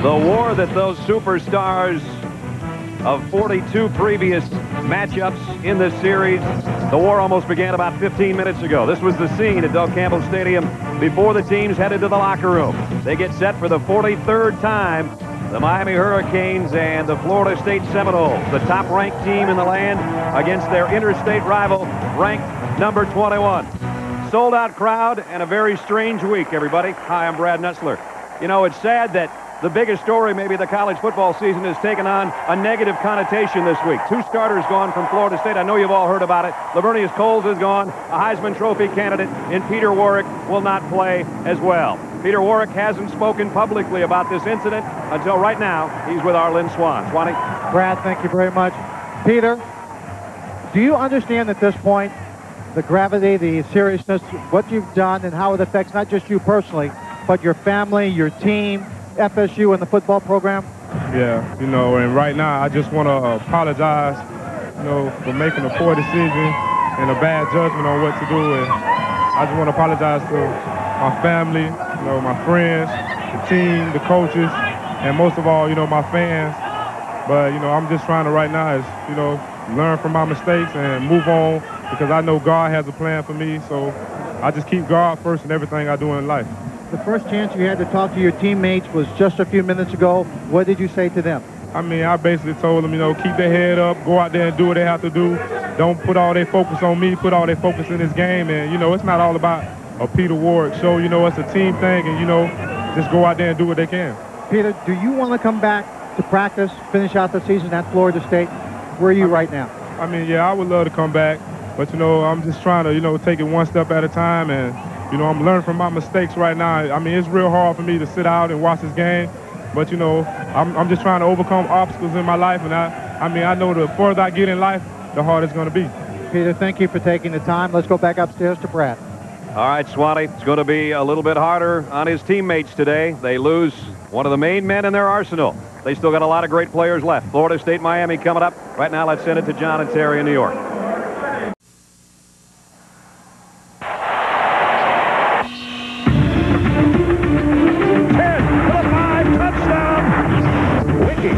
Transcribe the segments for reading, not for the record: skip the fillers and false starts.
The war that those superstars of 42 previous matchups in this series, the war almost began about 15 minutes ago. This was the scene at Doak Campbell Stadium before the teams headed to the locker room. They get set for the 43rd time. The Miami Hurricanes and the Florida State Seminoles, the top-ranked team in the land, against their interstate rival, ranked number 21. Sold-out crowd and a very strange week, everybody. Hi, I'm Brad Nutzler. You know, it's sad that the biggest story, maybe the college football season, has taken on a negative connotation this week. 2 starters gone from Florida State. I know you've all heard about it. Lavernius Coles is gone. A Heisman Trophy candidate in Peter Warrick will not play as well. Peter Warrick hasn't spoken publicly about this incident until right now. He's with our Lynn Swan. Swanee? Brad, thank you very much. Peter, do you understand at this point the gravity, the seriousness, what you've done, and how it affects not just you personally, but your family, your team, FSU, and the football program? Yeah, you know, and right now I just want to apologize, you know, for making a poor decision and a bad judgment on what to do. And I just want to apologize to my family, you know, my friends, the team, the coaches, and most of all, you know, my fans. But, you know, I'm just trying to right now is, you know, learn from my mistakes and move on, because I know God has a plan for me. So I just keep God first in everything I do in life. The first chance you had to talk to your teammates was just a few minutes ago. What did you say to them? I mean, I basically told them, you know, keep their head up, go out there and do what they have to do. Don't put all their focus on me, put all their focus in this game. And, you know, it's not all about a Peter Warrick show. You know, it's a team thing, and, you know, just go out there and do what they can. Peter, do you want to come back to practice, finish out the season at Florida State? Where are you right now? I mean, yeah, I would love to come back. But, you know, I'm just trying to, you know, take it one step at a time. And, you know, I'm learning from my mistakes right now. I mean, it's real hard for me to sit out and watch this game. But, you know, I'm just trying to overcome obstacles in my life. And, I mean, I know the further I get in life, the harder it's going to be. Peter, thank you for taking the time. Let's go back upstairs to Brad. All right, Swanee, it's going to be a little bit harder on his teammates today. They lose one of the main men in their arsenal. They still got a lot of great players left. Florida State, Miami coming up. Right now, let's send it to John and Terry in New York.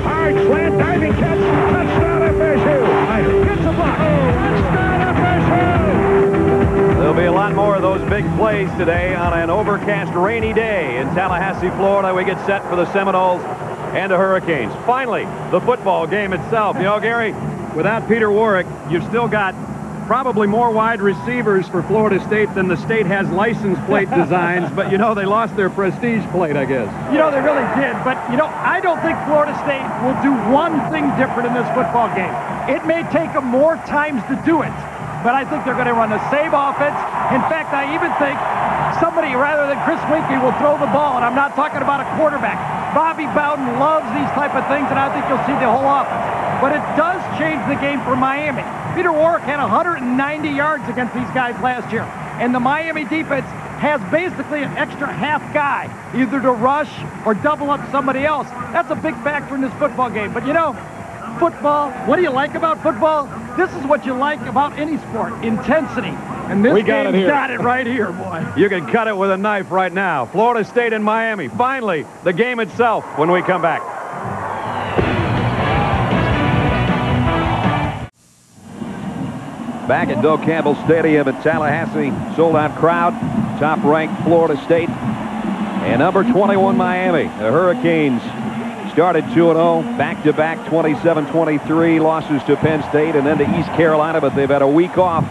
Hard slant, diving catch, touchdown FSU. Gets a block. Touchdown FSU. There'll be a lot more of those big plays today on an overcast, rainy day in Tallahassee, Florida. We get set for the Seminoles and the Hurricanes. Finally, the football game itself. You know, Gary, without Peter Warrick, you've still got probably more wide receivers for Florida State than the state has license plate designs, but, you know, they lost their prestige plate, I guess. You know, they really did, but, you know, I don't think Florida State will do one thing different in this football game. It may take them more times to do it, but I think they're going to run the same offense. In fact, I even think somebody rather than Chris Winkie will throw the ball, and I'm not talking about a quarterback. Bobby Bowden loves these type of things, and I think you'll see the whole offense. But it does change the game for Miami. Peter Warrick had 190 yards against these guys last year. And the Miami defense has basically an extra half guy, either to rush or double up somebody else. That's a big factor in this football game. But, you know, football, what do you like about football? This is what you like about any sport, intensity. And this game got it right here, boy. You can cut it with a knife right now. Florida State and Miami. Finally, the game itself when we come back. Back at Doak Campbell Stadium at Tallahassee, sold-out crowd, top-ranked Florida State, and number 21 Miami. The Hurricanes started 2-0, back-to-back 27-23 losses to Penn State and then to East Carolina, but they've had a week off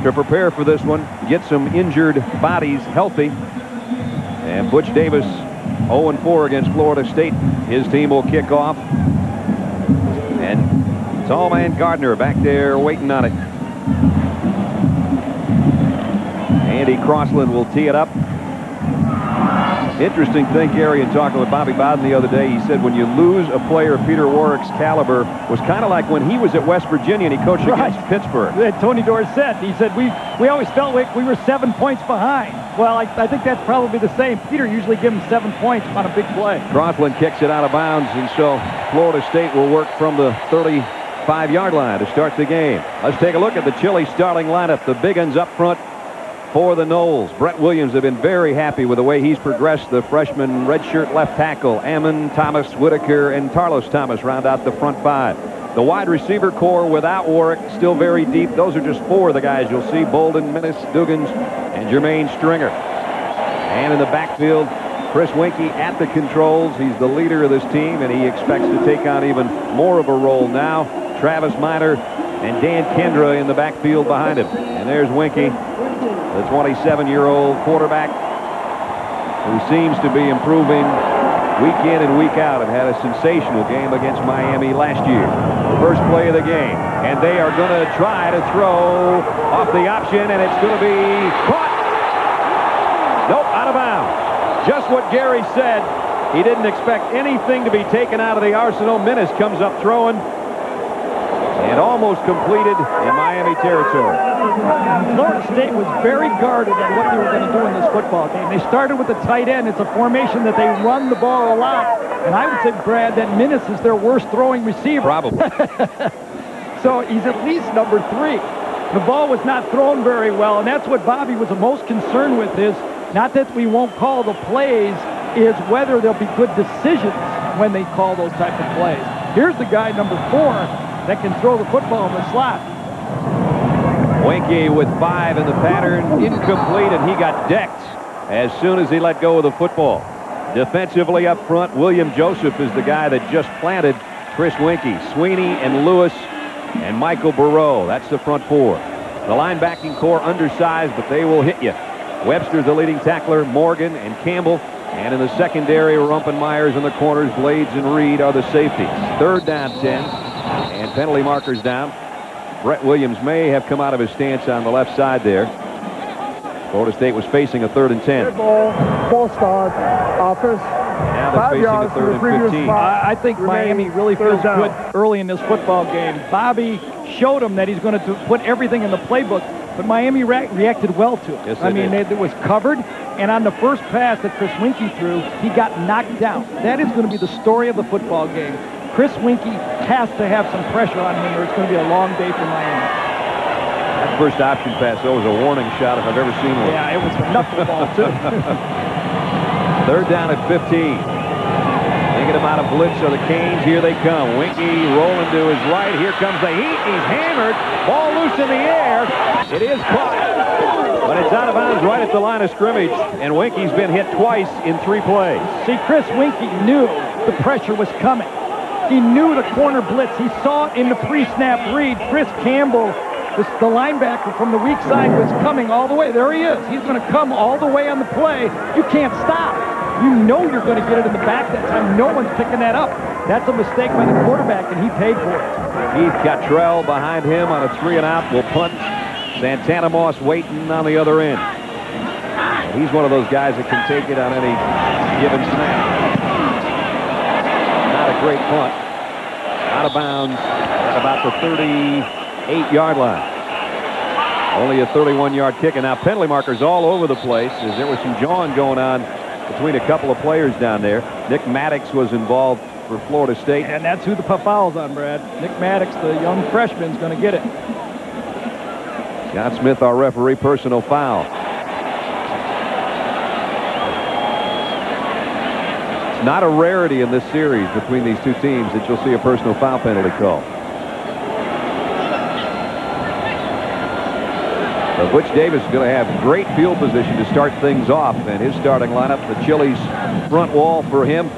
to prepare for this one, get some injured bodies healthy. And Butch Davis 0-4 against Florida State. His team will kick off. And tall man Gardner back there waiting on it. Andy Crossland will tee it up. Interesting thing, Gary, in talking with Bobby Bowden the other day, he said when you lose a player of Peter Warrick's caliber, was kind of like when he was at West Virginia and he coached against Pittsburgh. Tony Dorsett, he said, we always felt like we were 7 points behind. Well, I think that's probably the same. Peter usually gives him 7 points on a big play. Crossland kicks it out of bounds, and so Florida State will work from the 5-yard line to start the game. Let's take a look at the Chili starting lineup. The big uns up front for the Noles. Brett Williams have been very happy with the way he's progressed. The freshman redshirt left tackle, Ammon, Thomas, Whitaker, and Tarlos Thomas round out the front 5. The wide receiver core without Warwick still very deep. Those are just 4 of the guys you'll see: Bolden, Minnis, Duggins, and Jermaine Stringer. And in the backfield, Chris Winkie at the controls. He's the leader of this team, and he expects to take on even more of a role now. Travis Minor and Dan Kendra in the backfield behind him. And there's Winkie, the 27-year-old quarterback who seems to be improving week in and week out, and had a sensational game against Miami last year. The first play of the game, and they are going to try to throw off the option, and it's going to be caught. Nope, out of bounds. Just what Gary said. He didn't expect anything to be taken out of the arsenal. Minnis comes up throwing, and almost completed in Miami territory. Florida State was very guarded on what they were going to do in this football game. They started with the tight end. It's a formation that they run the ball a lot. And I would say, Brad, that Minnis is their worst throwing receiver. Probably. So he's at least number 3. The ball was not thrown very well, and that's what Bobby was the most concerned with, is not that we won't call the plays, is whether there'll be good decisions when they call those type of plays. Here's the guy, number 4, that can throw the football in the slot. Winkie with 5 in the pattern, incomplete, and he got decked as soon as he let go of the football. Defensively up front, William Joseph is the guy that just planted Chris Winkie. Sweeney and Lewis and Michael Burrow. That's the front 4. The linebacking core undersized, but they will hit you. Webster's the leading tackler, Morgan and Campbell. And in the secondary, Rump Myers in the corners, Blades and Reed are the safeties. 3rd down 10, and penalty markers down. Brett Williams may have come out of his stance on the left side there. Florida State was facing a 3rd and 10. Good ball, false start, offense. Now they're facing a 3rd and 15. I think Miami really feels good early in this football game. Bobby showed him that he's going to put everything in the playbook, but Miami reacted well to it. Yes, I mean, it was covered, and on the first pass that Chris Winkie threw, he got knocked down. That is going to be the story of the football game. Chris Winkie has to have some pressure on him, or it's going to be a long day for Miami. That first option pass, though, was a warning shot if I've ever seen one. Yeah, it was a knuckleball, too. 3rd down at 15. Thinking about a blitz of the Canes. Here they come. Winkie rolling to his right. Here comes the heat. He's hammered. Ball loose in the air. It is caught. But it's out of bounds right at the line of scrimmage. And Winkie's been hit twice in 3 plays. See, Chris Winkie knew the pressure was coming. He knew the corner blitz. He saw it in the pre-snap read. Chris Campbell, the linebacker from the weak side, was coming all the way. There he is. He's going to come all the way on the play. You can't stop. You know you're going to get it in the back that time. No one's picking that up. That's a mistake by the quarterback, and he paid for it. Keith Cottrell behind him on a 3-and-out will punt. Santana Moss waiting on the other end. And he's one of those guys that can take it on any given snap. Not a great punt. Out of bounds at about the 38-yard line. Only a 31-yard kick. And now penalty markers all over the place as there was some jawing going on between a couple of players down there. Nick Maddox was involved for Florida State. And that's who the foul's on, Brad. Nick Maddox, the young freshman, is going to get it. Scott Smith, our referee, personal foul. It's not a rarity in this series between these two teams that you'll see a personal foul penalty call. But Butch Davis is going to have great field position to start things off, and his starting lineup, the Chili's front wall for him.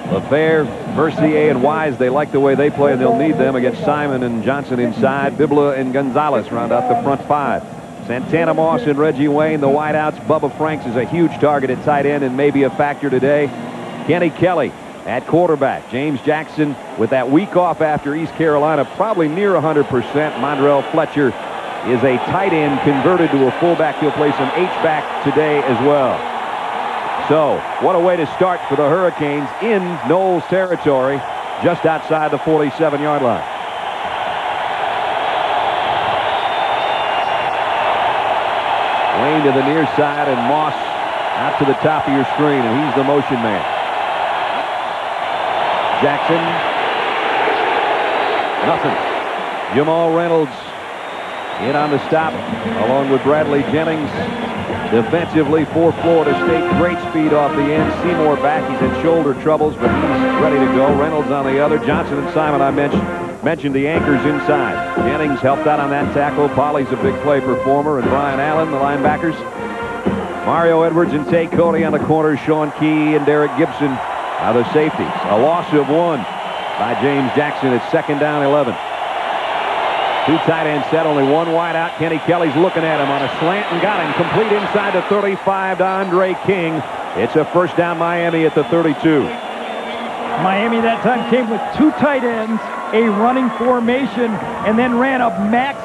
LaFair, Mercier, and Wise, they like the way they play, and they'll need them against Simon and Johnson inside. Bibla and Gonzalez round out the front 5. Santana Moss and Reggie Wayne, the wideouts. Bubba Franks is a huge target at tight end and maybe a factor today. Kenny Kelly at quarterback. James Jackson with that week off after East Carolina, probably near 100%. Mondrell Fletcher is a tight end converted to a fullback. He'll play some H-back today as well. So, what a way to start for the Hurricanes in Noles territory, just outside the 47-yard line. Wayne to the near side and Moss out to the top of your screen, and he's the motion man. Jackson nothing. Jamal Reynolds in on the stop, along with Bradley Jennings. Defensively for Florida State, great speed off the end. Seymour back, he's in shoulder troubles, but he's ready to go. Reynolds on the other. Johnson and Simon, I mentioned the anchors inside. Jennings helped out on that tackle. Polly's a big play performer, and Brian Allen, the linebackers. Mario Edwards and Tay Cody on the corners. Sean Key and Derek Gibson are the safeties. A loss of 1 by James Jackson at 2nd down 11. 2 tight end set, only 1 wide out. Kenny Kelly's looking at him on a slant and got him complete inside the 35 to Andre King. It's a 1st down Miami at the 32. Miami that time came with 2 tight ends, a running formation, and then ran a max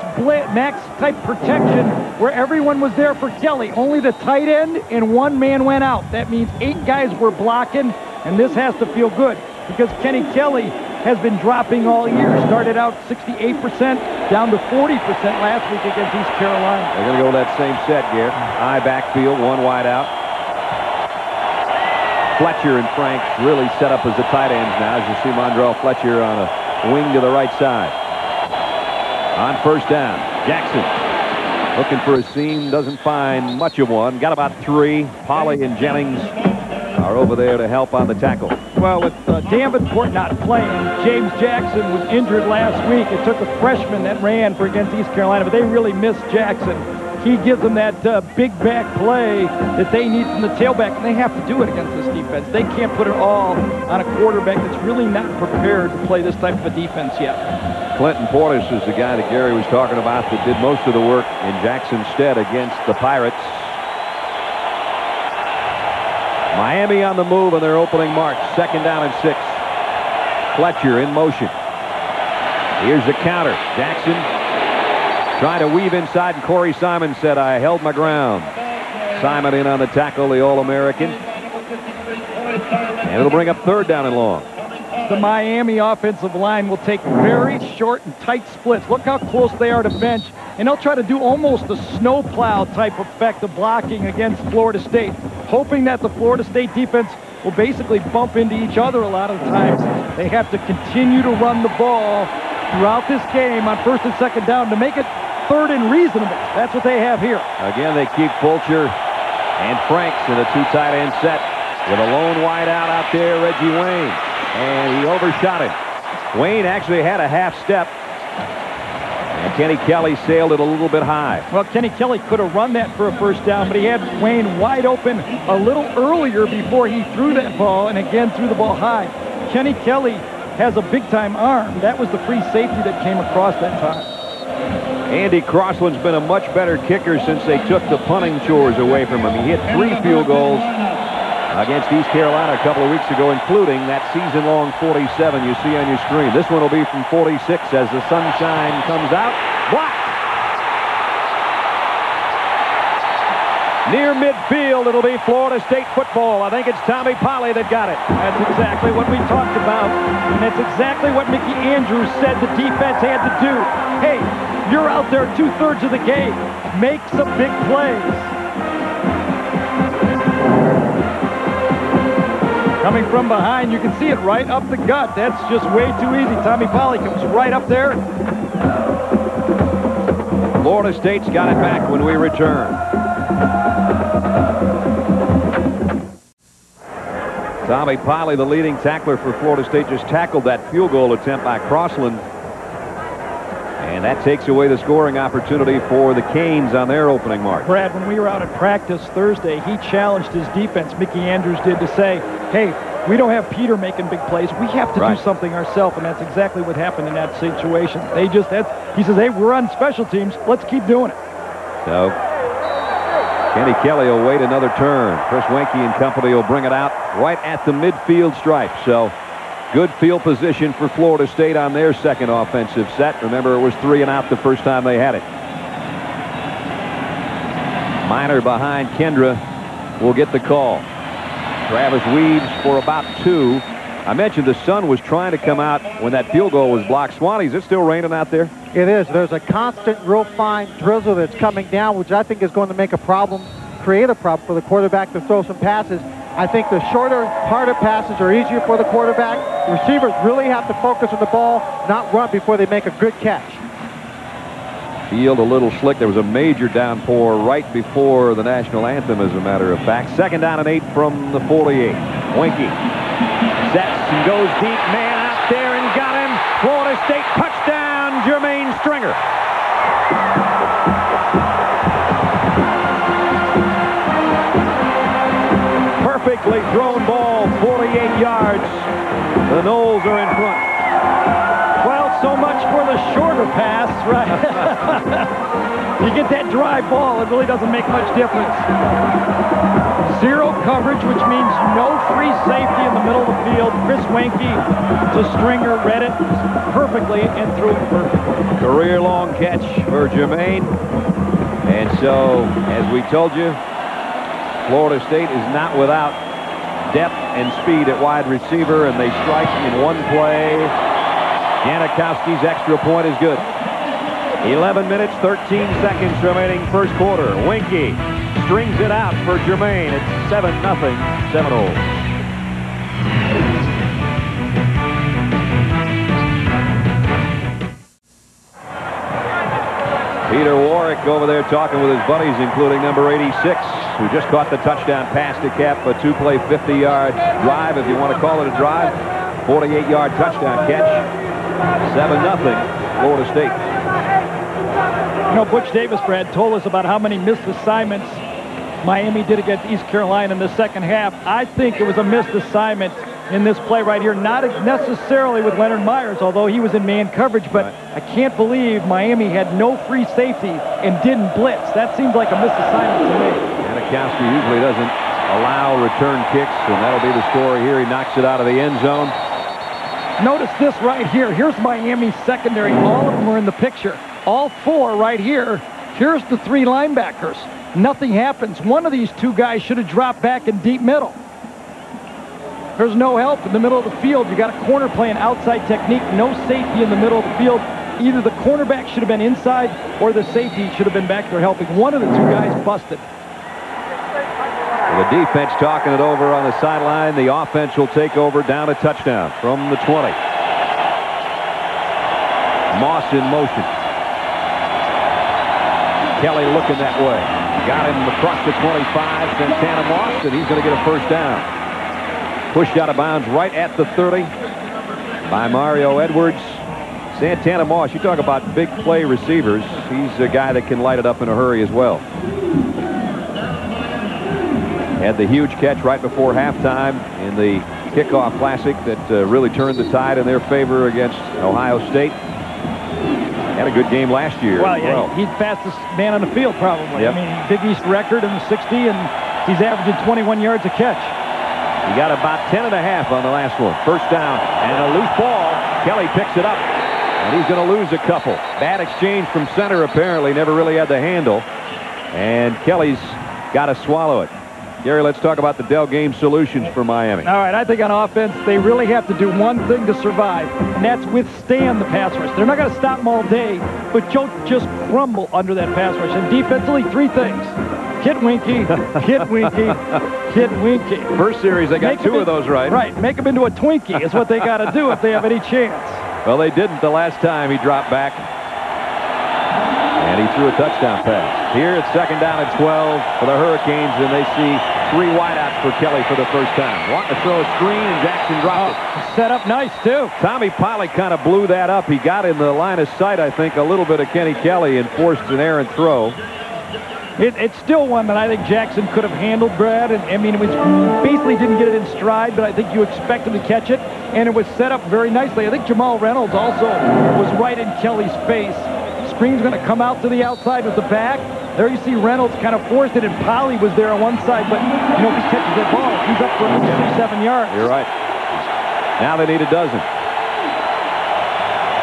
type protection where everyone was there for Kelly. Only the tight end and 1 man went out. That means 8 guys were blocking, and this has to feel good because Kenny Kelly has been dropping all year. Started out 68%, down to 40% last week against East Carolina. They're going to go with that same set, Garrett. High backfield, 1 wide out. Fletcher and Franks really set up as the tight ends now, as you see Mondrell Fletcher on a wing to the right side. On 1st down, Jackson looking for a seam, doesn't find much of one. Got about 3. Polly and Jennings are over there to help on the tackle. Well, with Davenport not playing, James Jackson was injured last week. It took a freshman that ran for against East Carolina, but they really missed Jackson. He gives them that big back play that they need from the tailback, and they have to do it against this defense. They can't put it all on a quarterback that's really not prepared to play this type of a defense yet. Clinton Portis is the guy that Gary was talking about that did most of the work in Jackson's stead against the Pirates. Miami on the move on their opening march. 2nd down and 6. Fletcher in motion. Here's the counter. Jackson trying to weave inside, and Corey Simon said, "I held my ground." Simon in on the tackle, the All-American. And it'll bring up 3rd down and long. The Miami offensive line will take very short and tight splits. Look how close they are to bench, and they'll try to do almost a snowplow type effect of blocking against Florida State, hoping that the Florida State defense will basically bump into each other a lot of the times. They have to continue to run the ball throughout this game on 1st and 2nd down to make it 3rd and reasonable. That's what they have here. Again, they keep Fulcher and Franks in a 2 tight end set with a lone wide out there, Reggie Wayne. And he overshot him. Wayne actually had a half step. And Kenny Kelly sailed it a little bit high. Well, Kenny Kelly could have run that for a 1st down, but he had Wayne wide open a little earlier before he threw that ball, and again threw the ball high. Kenny Kelly has a big-time arm. That was the free safety that came across that time. Andy Crossland's been a much better kicker since they took the punting chores away from him. He hit 3 field goals against East Carolina a couple of weeks ago, including that season-long 47 you see on your screen. This one will be from 46 as the sunshine comes out. Blocked! Near midfield, it'll be Florida State football. I think it's Tommy Polly that got it. That's exactly what we talked about, and that's exactly what Mickey Andrews said the defense had to do. Hey, you're out there 2/3 of the game. Make some big plays. Coming from behind, you can see it right up the gut. That's just way too easy. Tommy Polly comes right up there. Florida State's got it back when we return. Tommy Polly, the leading tackler for Florida State, just tackled that field goal attempt by Crossland. And that takes away the scoring opportunity for the Canes on their opening march. Brad, when we were out at practice Thursday, he challenged his defense, Mickey Andrews did, to say, hey, we don't have Peter making big plays. We have to do something ourselves, and that's exactly what happened in that situation. He says, hey, we're on special teams. Let's keep doing it. So Kenny Kelly will wait another turn. Chris Wenke and company will bring it out right at the midfield stripe. So good field position for Florida State on their second offensive set. Remember, it was 3 and out the first time they had it. Minor behind Kendra will get the call. Travis Weaves for about 2. I mentioned the sun was trying to come out when that field goal was blocked. Swanee, is it still raining out there? It is. There's a constant, real fine drizzle that's coming down, which I think is going to make a problem, create a problem for the quarterback to throw some passes. I think the shorter, harder passes are easier for the quarterback. The receivers really have to focus on the ball, not run before they make a good catch. Field a little slick. There was a major downpour right before the national anthem, as a matter of fact. 2nd down and 8 from the 48. Winky sets and goes deep. Man out there and got him. Florida State touchdown, Jermaine Stringer. Perfectly thrown ball, 48 yards. The Noles are in front. Well, so much for the shorter pass, right? You get that dry ball, it really doesn't make much difference. Zero coverage, which means no free safety in the middle of the field. Chris Winky to Stringer, read it perfectly and threw it perfectly. Career-long catch for Jermaine. And so, as we told you, Florida State is not without depth and speed at wide receiver, and they strike in one play. Janikowski's extra point is good. 11 minutes, 13 seconds remaining first quarter. Winky strings it out for Jermaine. It's 7-0 Seminoles. Peter Warwick over there talking with his buddies, including number 86, who just caught the touchdown pass to cap a 2-play 50-yard drive, if you want to call it a drive. 48-yard touchdown catch. 7-0 Florida State. You know, Butch Davis, Brad, told us about how many missed assignments Miami did against East Carolina in the second half. I think it was a missed assignment in this play right here, not necessarily with Leonard Myers, although he was in man coverage, but I can't believe Miami had no free safety and didn't blitz. That seems like a missed assignment to me. Janikowski usually doesn't allow return kicks, and that'll be the story here. He knocks it out of the end zone. Notice this right here. Here's Miami's secondary. All of them are in the picture. All 4 right here. Here's the 3 linebackers. Nothing happens. One of these 2 guys should have dropped back in deep middle. There's no help in the middle of the field. You got a corner playing outside technique. No safety in the middle of the field. Either the cornerback should have been inside or the safety should have been back there helping. One of the 2 guys busted. The defense talking it over on the sideline. The offense will take over down a touchdown from the 20. Moss in motion. Kelly looking that way. Got him across the 25. Santana Moss, and he's going to get a first down. Pushed out of bounds right at the 30 by Mario Edwards. Santana Moss, you talk about big play receivers. He's a guy that can light it up in a hurry as well. Had the huge catch right before halftime in the kickoff classic that really turned the tide in their favor against Ohio State. Had a good game last year. Well, yeah, he's fastest man on the field probably. Yep. I mean, Big East record in the 60, and he's averaging 21 yards a catch. He got about 10.5 on the last one. First down and a loose ball. Kelly picks it up, and he's going to lose a couple. Bad exchange from center apparently. Never really had the handle, and Kelly's got to swallow it. Gary, let's talk about the Dell game solutions for Miami. All right, I think on offense, they really have to do one thing to survive, and that's withstand the pass rush. They're not going to stop them all day, but just crumble under that pass rush. And defensively, 3 things. Hit Winky, hit Winky, hit Winky. First series, they got 2 of those right. Right, make him into a Twinkie is what they got to do if they have any chance. Well, they didn't the last time he dropped back. And he threw a touchdown pass. Here it's 2nd down and 12 for the Hurricanes, and they see 3 wideouts for Kelly for the first time. Wanting to throw a screen, and Jackson dropped it. Set up nice, too. Tommy Polley kind of blew that up. He got in the line of sight, I think, a little bit of Kenny Kelly and forced an errant throw. It's still one that I think Jackson could have handled, Brad. And I mean, it was basically didn't get it in stride, but I think you expect him to catch it. And it was set up very nicely. I think Jamal Reynolds also was right in Kelly's face. Screen's going to come out to the outside with the back. There you see Reynolds kind of forced it, and Polley was there on one side. But, you know, if he catches that ball, he's up for 6-7 yards. You're right. Now they need a dozen.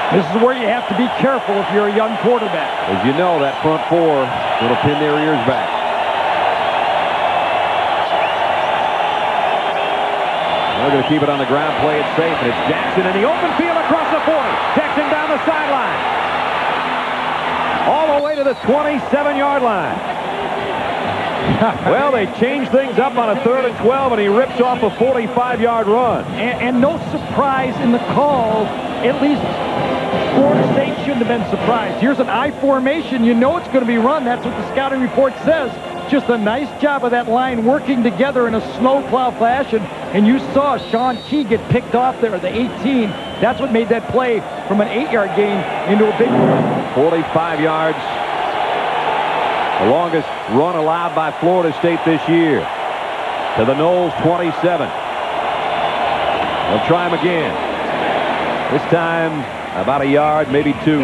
This is where you have to be careful if you're a young quarterback. As you know, that front 4 will pin their ears back. They're going to keep it on the ground, play it safe, and it's Jackson in the open field across the 40. Jackson down the sideline. All the way to the 27-yard line. Well, they changed things up on a 3rd and 12, and he rips off a 45-yard run. And no surprise in the call. At least Florida State shouldn't have been surprised. Here's an I formation. You know it's going to be run. That's what the scouting report says. Just a nice job of that line working together in a snowplow fashion. And you saw Sean Key get picked off there at the 18. That's what made that play from an 8-yard gain into a big one. 45 yards. The longest run allowed by Florida State this year. To the Noles 27. They'll try him again. This time about a yard, maybe 2.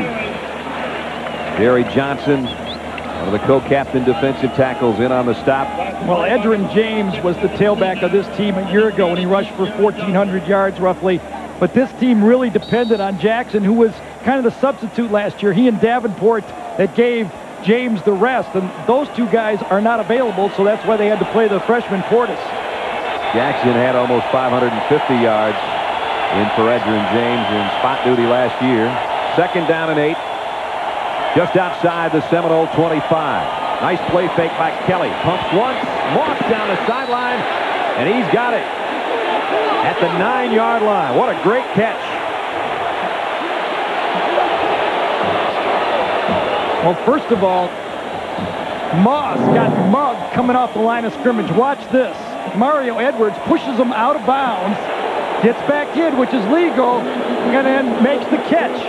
Jerry Johnson, one of the co-captain defensive tackles, in on the stop. Well, Edgerrin James was the tailback of this team a year ago when he rushed for 1,400 yards roughly. But this team really depended on Jackson, who was kind of the substitute last year. He and Davenport that gave James the rest. And those two guys are not available, so that's why they had to play the freshman Portis. Jackson had almost 550 yards in for Edgerrin James in spot duty last year. 2nd down and 8. Just outside the Seminole 25. Nice play fake by Kelly. Pumps once. Moss down the sideline. And he's got it at the 9-yard line. What a great catch. Well, first of all, Moss got mugged coming off the line of scrimmage. Watch this. Mario Edwards pushes him out of bounds. Gets back in, which is legal, and then makes the catch.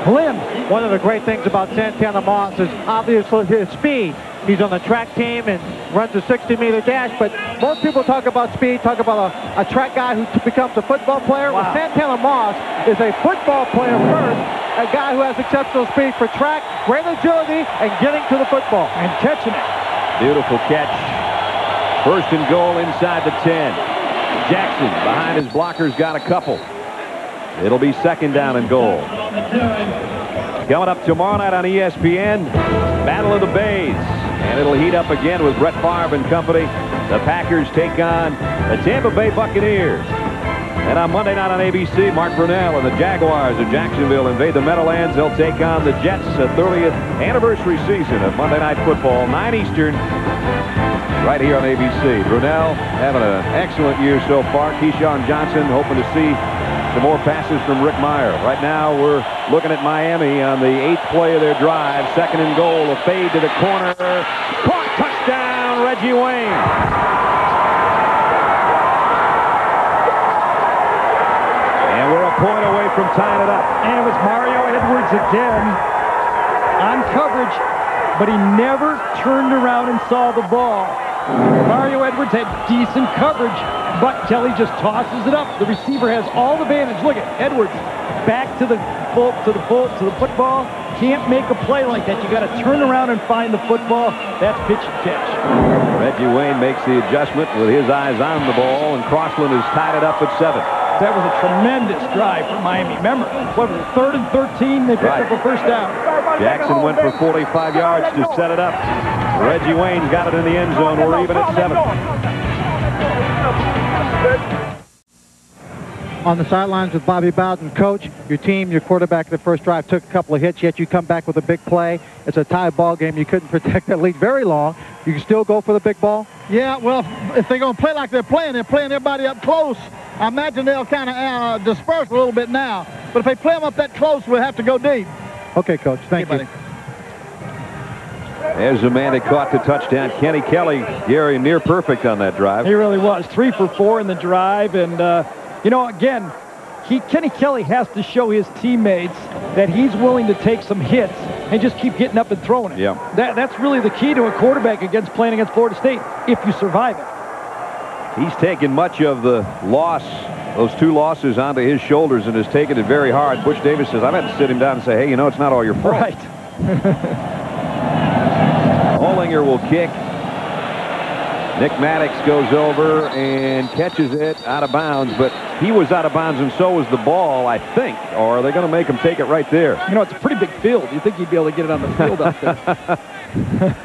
Glenn. One of the great things about Santana Moss is obviously his speed. He's on the track team and runs a 60-meter dash, but most people talk about speed, talk about a track guy who becomes a football player. Wow. Well, Santana Moss is a football player first, a guy who has exceptional speed for track, great agility, and getting to the football. And catching it. Beautiful catch. 1st and goal inside the 10. Jackson behind his blockers got a couple. It'll be 2nd down and goal. Coming up tomorrow night on ESPN, Battle of the Bays. And it'll heat up again with Brett Favre and company. The Packers take on the Tampa Bay Buccaneers. And on Monday night on ABC, Mark Brunell and the Jaguars of Jacksonville invade the Meadowlands. They'll take on the Jets, the 30th anniversary season of Monday Night Football, 9 Eastern, right here on ABC. Brunell having an excellent year so far. Keyshawn Johnson hoping to see some more passes from Rick Meyer. Right now we're looking at Miami on the 8th play of their drive. 2nd and goal, a fade to the corner. Caught, touchdown, Reggie Wayne. And we're a point away from tying it up. And it was Mario Edwards again on coverage, but he never turned around and saw the ball. Mario Edwards had decent coverage, but Kelly just tosses it up. The receiver has all the advantage. Look at Edwards back to the football. Can't make a play like that. You got to turn around and find the football. That's pitch and catch. Reggie Wayne makes the adjustment with his eyes on the ball, and Crossland has tied it up at 7. That was a tremendous drive for Miami. Remember, what was it, 3rd and 13? They picked up a 1st down. Jackson went for 45 yards to set it up. Reggie Wayne got it in the end zone. We're even at 7. On the sidelines with Bobby Bowden, coach, your team, your quarterback, the first drive took a couple of hits, yet you come back with a big play. It's a tie ball game. You couldn't protect that lead very long. You can still go for the big ball? Yeah, well, if they're going to play like they're playing everybody up close. I imagine they'll kind of disperse a little bit now. But if they play them up that close, we'll have to go deep. Okay, Coach. Thank you. There's a man that caught the touchdown. Kenny Kelly, Gary, near perfect on that drive. He really was. 3 for 4 in the drive. And, you know, again, Kenny Kelly has to show his teammates that he's willing to take some hits and just keep getting up and throwing it. Yeah. That's really the key to a quarterback playing against Florida State, if you survive it. He's taken much of the loss, those 2 losses, onto his shoulders and has taken it very hard. Butch Davis says, I've had to sit him down and say, hey, you know, it's not all your fault. Right. Hollinger will kick. Nick Maddox goes over and catches it out of bounds, but he was out of bounds and so was the ball, I think. Or are they going to make him take it right there? You know, it's a pretty big field. You think he'd be able to get it on the field up there.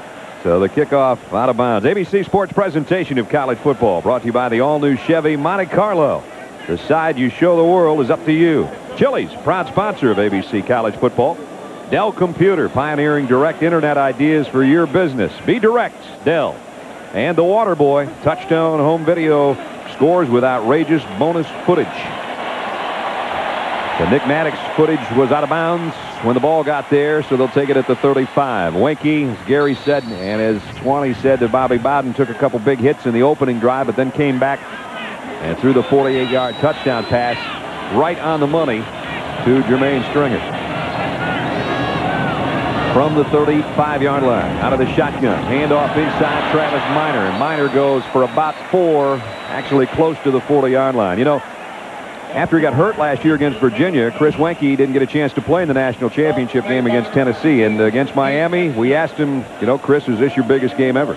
So the kickoff out of bounds. ABC Sports presentation of college football brought to you by the all-new Chevy Monte Carlo. The side you show the world is up to you. Chili's, proud sponsor of ABC College Football. Dell Computer, pioneering direct internet ideas for your business. Be direct, Dell. And the Water Boy, touchdown home video, scores with outrageous bonus footage. The Nick Maddox footage was out of bounds when the ball got there, so they'll take it at the 35. Wenke, as Gary said, and as Swanee said, that Bobby Bowden took a couple big hits in the opening drive, but then came back and threw the 48-yard touchdown pass right on the money to Jermaine Stringer. From the 35-yard line, out of the shotgun, handoff inside Travis Minor, and Minor goes for about 4, actually close to the 40-yard line. You know, after he got hurt last year against Virginia, Chris Wenke didn't get a chance to play in the national championship game against Tennessee. And against Miami, we asked him, you know, Chris, is this your biggest game ever?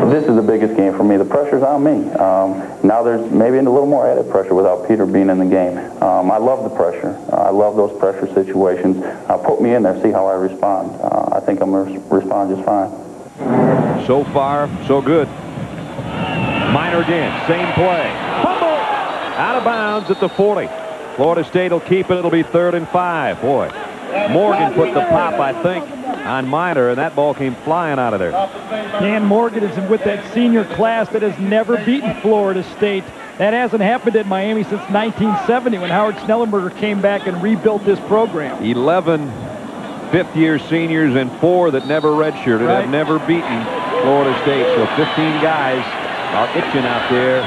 This is the biggest game for me. The pressure's on me. Now there's maybe a little more added pressure without Peter being in the game. I love the pressure. I love those pressure situations. Put me in there, see how I respond. I think I'm going to respond just fine. So far, so good. Minor again, same play. Fumble! Out of bounds at the 40. Florida State will keep it. It'll be 3rd and 5. Boy, Morgan put the pop, I think, on Minor, and that ball came flying out of there. Dan Morgan is with that senior class that has never beaten Florida State. That hasn't happened at Miami since 1970 when Howard Snellenberger came back and rebuilt this program. 11 fifth-year seniors and 4 that never redshirted have never beaten Florida State. So 15 guys are itching out there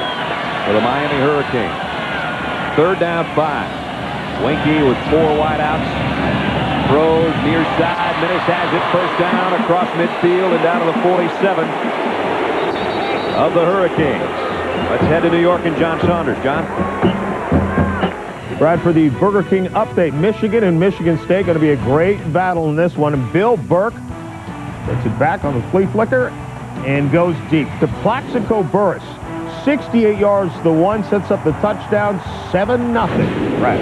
for the Miami Hurricanes. 3rd down 5. Wenke with 4 wideouts. Throws near side. Minnis has it. 1st down across midfield and down to the 47 of the Hurricanes. Let's head to New York and John Saunders. John? Brad, for the Burger King update, Michigan and Michigan State going to be a great battle in this one. And Bill Burke gets it back on the flea flicker and goes deep to Plaxico Burris. 68 yards to the 1, sets up the touchdown, 7-0. Brad.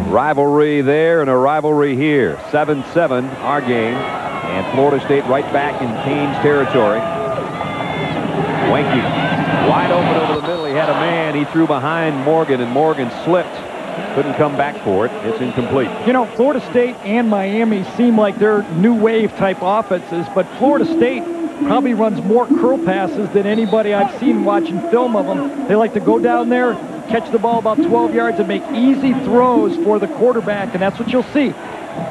Rivalry there and a rivalry here. 7-7 our game, and Florida State right back in Canes territory. Wenke wide open over the middle. He had a man. He threw behind Morgan, and Morgan slipped. Couldn't come back for it. It's incomplete. You know, Florida State and Miami seem like they're new wave type offenses, but Florida State probably runs more curl passes than anybody I've seen watching film of them. They like to go down there, catch the ball about 12 yards, and make easy throws for the quarterback, and that's what you'll see.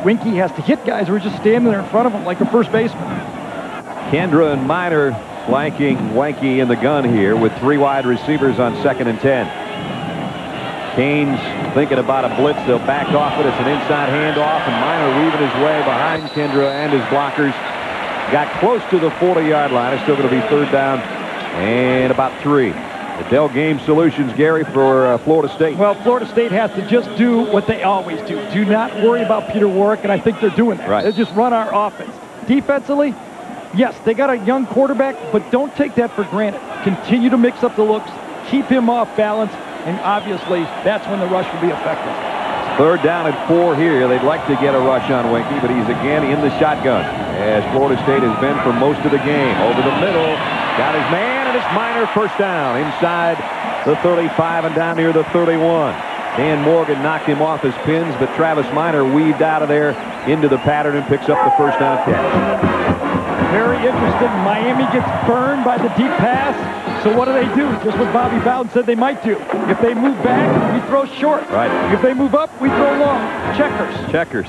Wenke has to hit guys who are just standing there in front of him like a first baseman. Kendra and Minor flanking Wenke in the gun here with 3 wide receivers on 2nd and 10. Canes thinking about a blitz. They'll back off it. It's an inside handoff, and Minor weaving his way behind Kendra and his blockers. Got close to the 40-yard line. It's still going to be 3rd down and about 3. The Dell Game Solutions, Gary, for Florida State. Well, Florida State has to just do what they always do. Do not worry about Peter Warrick, and I think they're doing that. Right. They just run our offense. Defensively, yes, they got a young quarterback, but don't take that for granted. Continue to mix up the looks, keep him off balance, and obviously that's when the rush will be effective. 3rd down and 4 here. They'd like to get a rush on Wenke, but he's again in the shotgun, as Florida State has been for most of the game. Over the middle, got his man, and it's Minor. 1st down inside the 35 and down near the 31. Dan Morgan knocked him off his pins, but Travis Minor weaved out of there into the pattern and picks up the 1st down catch. Very interesting. Miami gets burned by the deep pass. So what do? Just what Bobby Bowden said they might do. If they move back, we throw short. Right. If they move up, we throw long. Checkers. Checkers.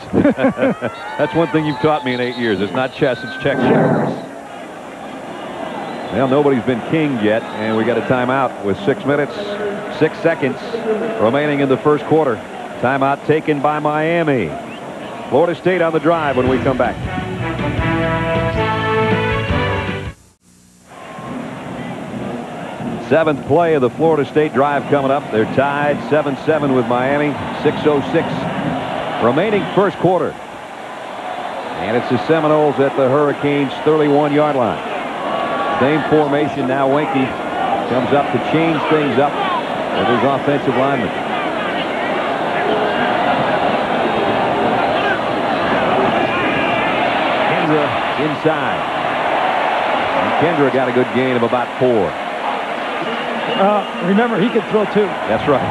That's one thing you've taught me in 8 years. It's not chess, it's checkers. Well, nobody's been kinged yet, and we got a timeout with 6 minutes, 6 seconds remaining in the 1st quarter. Timeout taken by Miami. Florida State on the drive when we come back. Seventh play of the Florida State drive coming up. They're tied 7-7 with Miami. 6:06 remaining 1st quarter. And it's the Seminoles at the Hurricanes' 31-yard line. Same formation now. Wenke comes up to change things up with his offensive lineman. Kendra inside. And Kendra got a good gain of about 4. Remember, he can throw too. That's right.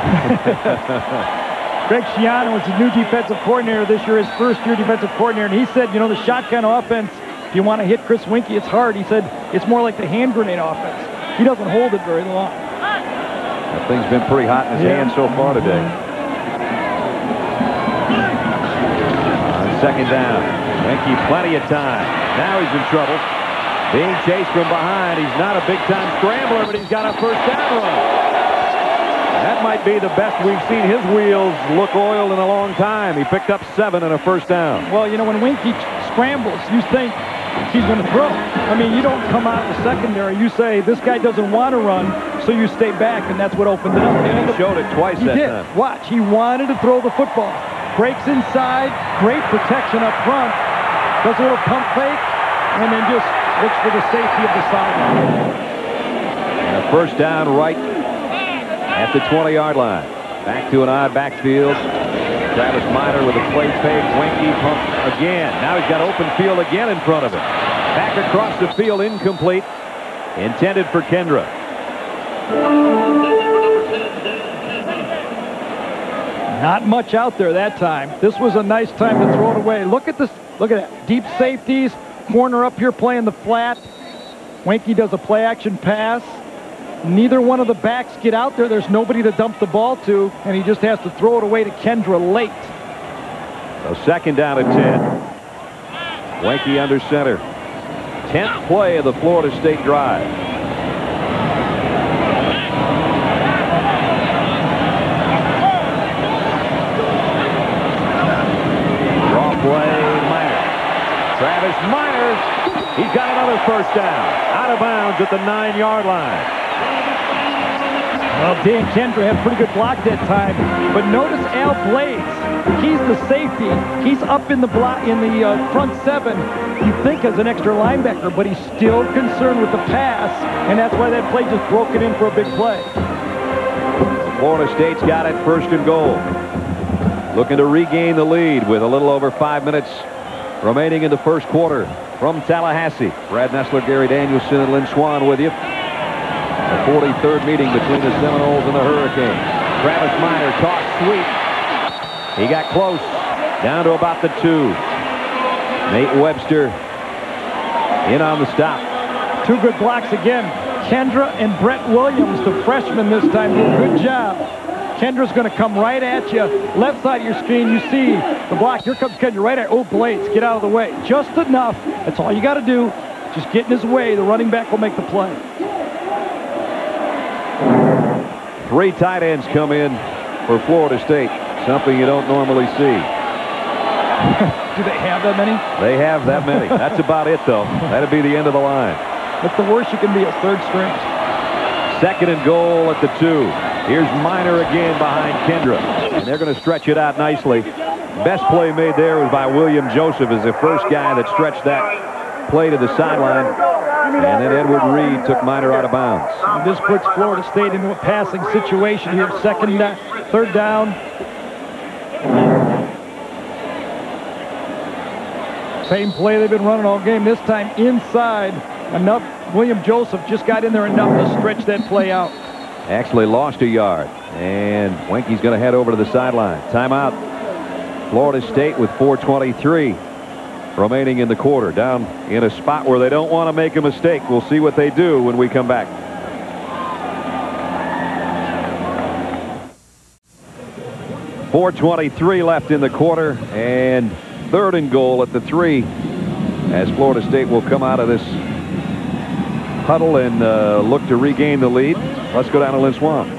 Greg Schiano is the new defensive coordinator this year, his first-year defensive coordinator, and he said, you know, the shotgun offense, if you want to hit Chris Winkie, it's hard. He said it's more like the hand grenade offense. He doesn't hold it very long. That thing's been pretty hot in his hand so far today. Second down. Winkie, plenty of time. Now he's in trouble. Being chased from behind. He's not a big-time scrambler, but he's got a first down run. That might be the best we've seen his wheels look oiled in a long time. He picked up 7 and a first down. Well, you know, when Winkie scrambles, you think he's going to throw. I mean, you don't come out of the secondary. You say, this guy doesn't want to run, so you stay back, and that's what opened it up. And he showed it twice that time. Watch, he wanted to throw the football. Breaks inside, great protection up front, does a little pump fake, and then just looks for the safety of the sideline. And a first down right at the 20-yard line. Back to an odd backfield. Travis Minor with a play fake. Winkie pump again. Now he's got open field again in front of him. Back across the field, incomplete. Intended for Kendra. Not much out there that time. This was a nice time to throw it away. Look at this. Look at that. Deep safeties. Corner up here playing the flat. Winkie does a play-action pass. Neither one of the backs get out there. There's nobody to dump the ball to, and he just has to throw it away to Kendra late. So second down at 10. Winkie under center. 10th play of the Florida State drive. Play, Minor. Travis Minor, he's got another first down. Out of bounds at the 9-yard line. Well, Dan Kendra had a pretty good block that time, but notice Al Blades. He's the safety. He's up in the block in the front 7. You think as an extra linebacker, but he's still concerned with the pass, and that's why that play just broke it in for a big play. Florida State's got it, first and goal. Looking to regain the lead with a little over 5 minutes remaining in the first quarter from Tallahassee. Brad Nessler, Gary Danielson, and Lynn Swan with you. The 43rd meeting between the Seminoles and the Hurricanes. Travis Minor tossed sweep. He got close, down to about the 2. Nate Webster in on the stop. 2 good blocks again. Kendra and Brett Williams, the freshman this time, did a good job. Kendra's going to come right at you. Left side of your screen, you see the block. Here comes Kendra right at you. Oh, Blades, get out of the way. Just enough. That's all you got to do. Just get in his way. The running back will make the play. 3 tight ends come in for Florida State. Something you don't normally see. Do they have that many? They have that many. That's about it, though. That'd be the end of the line. That's the worst you can be, a third string. Second and goal at the 2. Here's Minor again behind Kendra. And they're going to stretch it out nicely. Best play made there was by William Joseph as the first guy that stretched that play to the sideline. And then Edward Reed took Minor out of bounds. And this puts Florida State into a passing situation here. Third down. Same play they've been running all game. This time inside. Enough. William Joseph just got in there enough to stretch that play out. Actually lost a yard. And Winkie's going to head over to the sideline. Timeout. Florida State with 4:23 remaining in the quarter. Down in a spot where they don't want to make a mistake. We'll see what they do when we come back. .423 left in the quarter, and third and goal at the 3 as Florida State will come out of this huddle and look to regain the lead. Let's go down to Lynn Swan.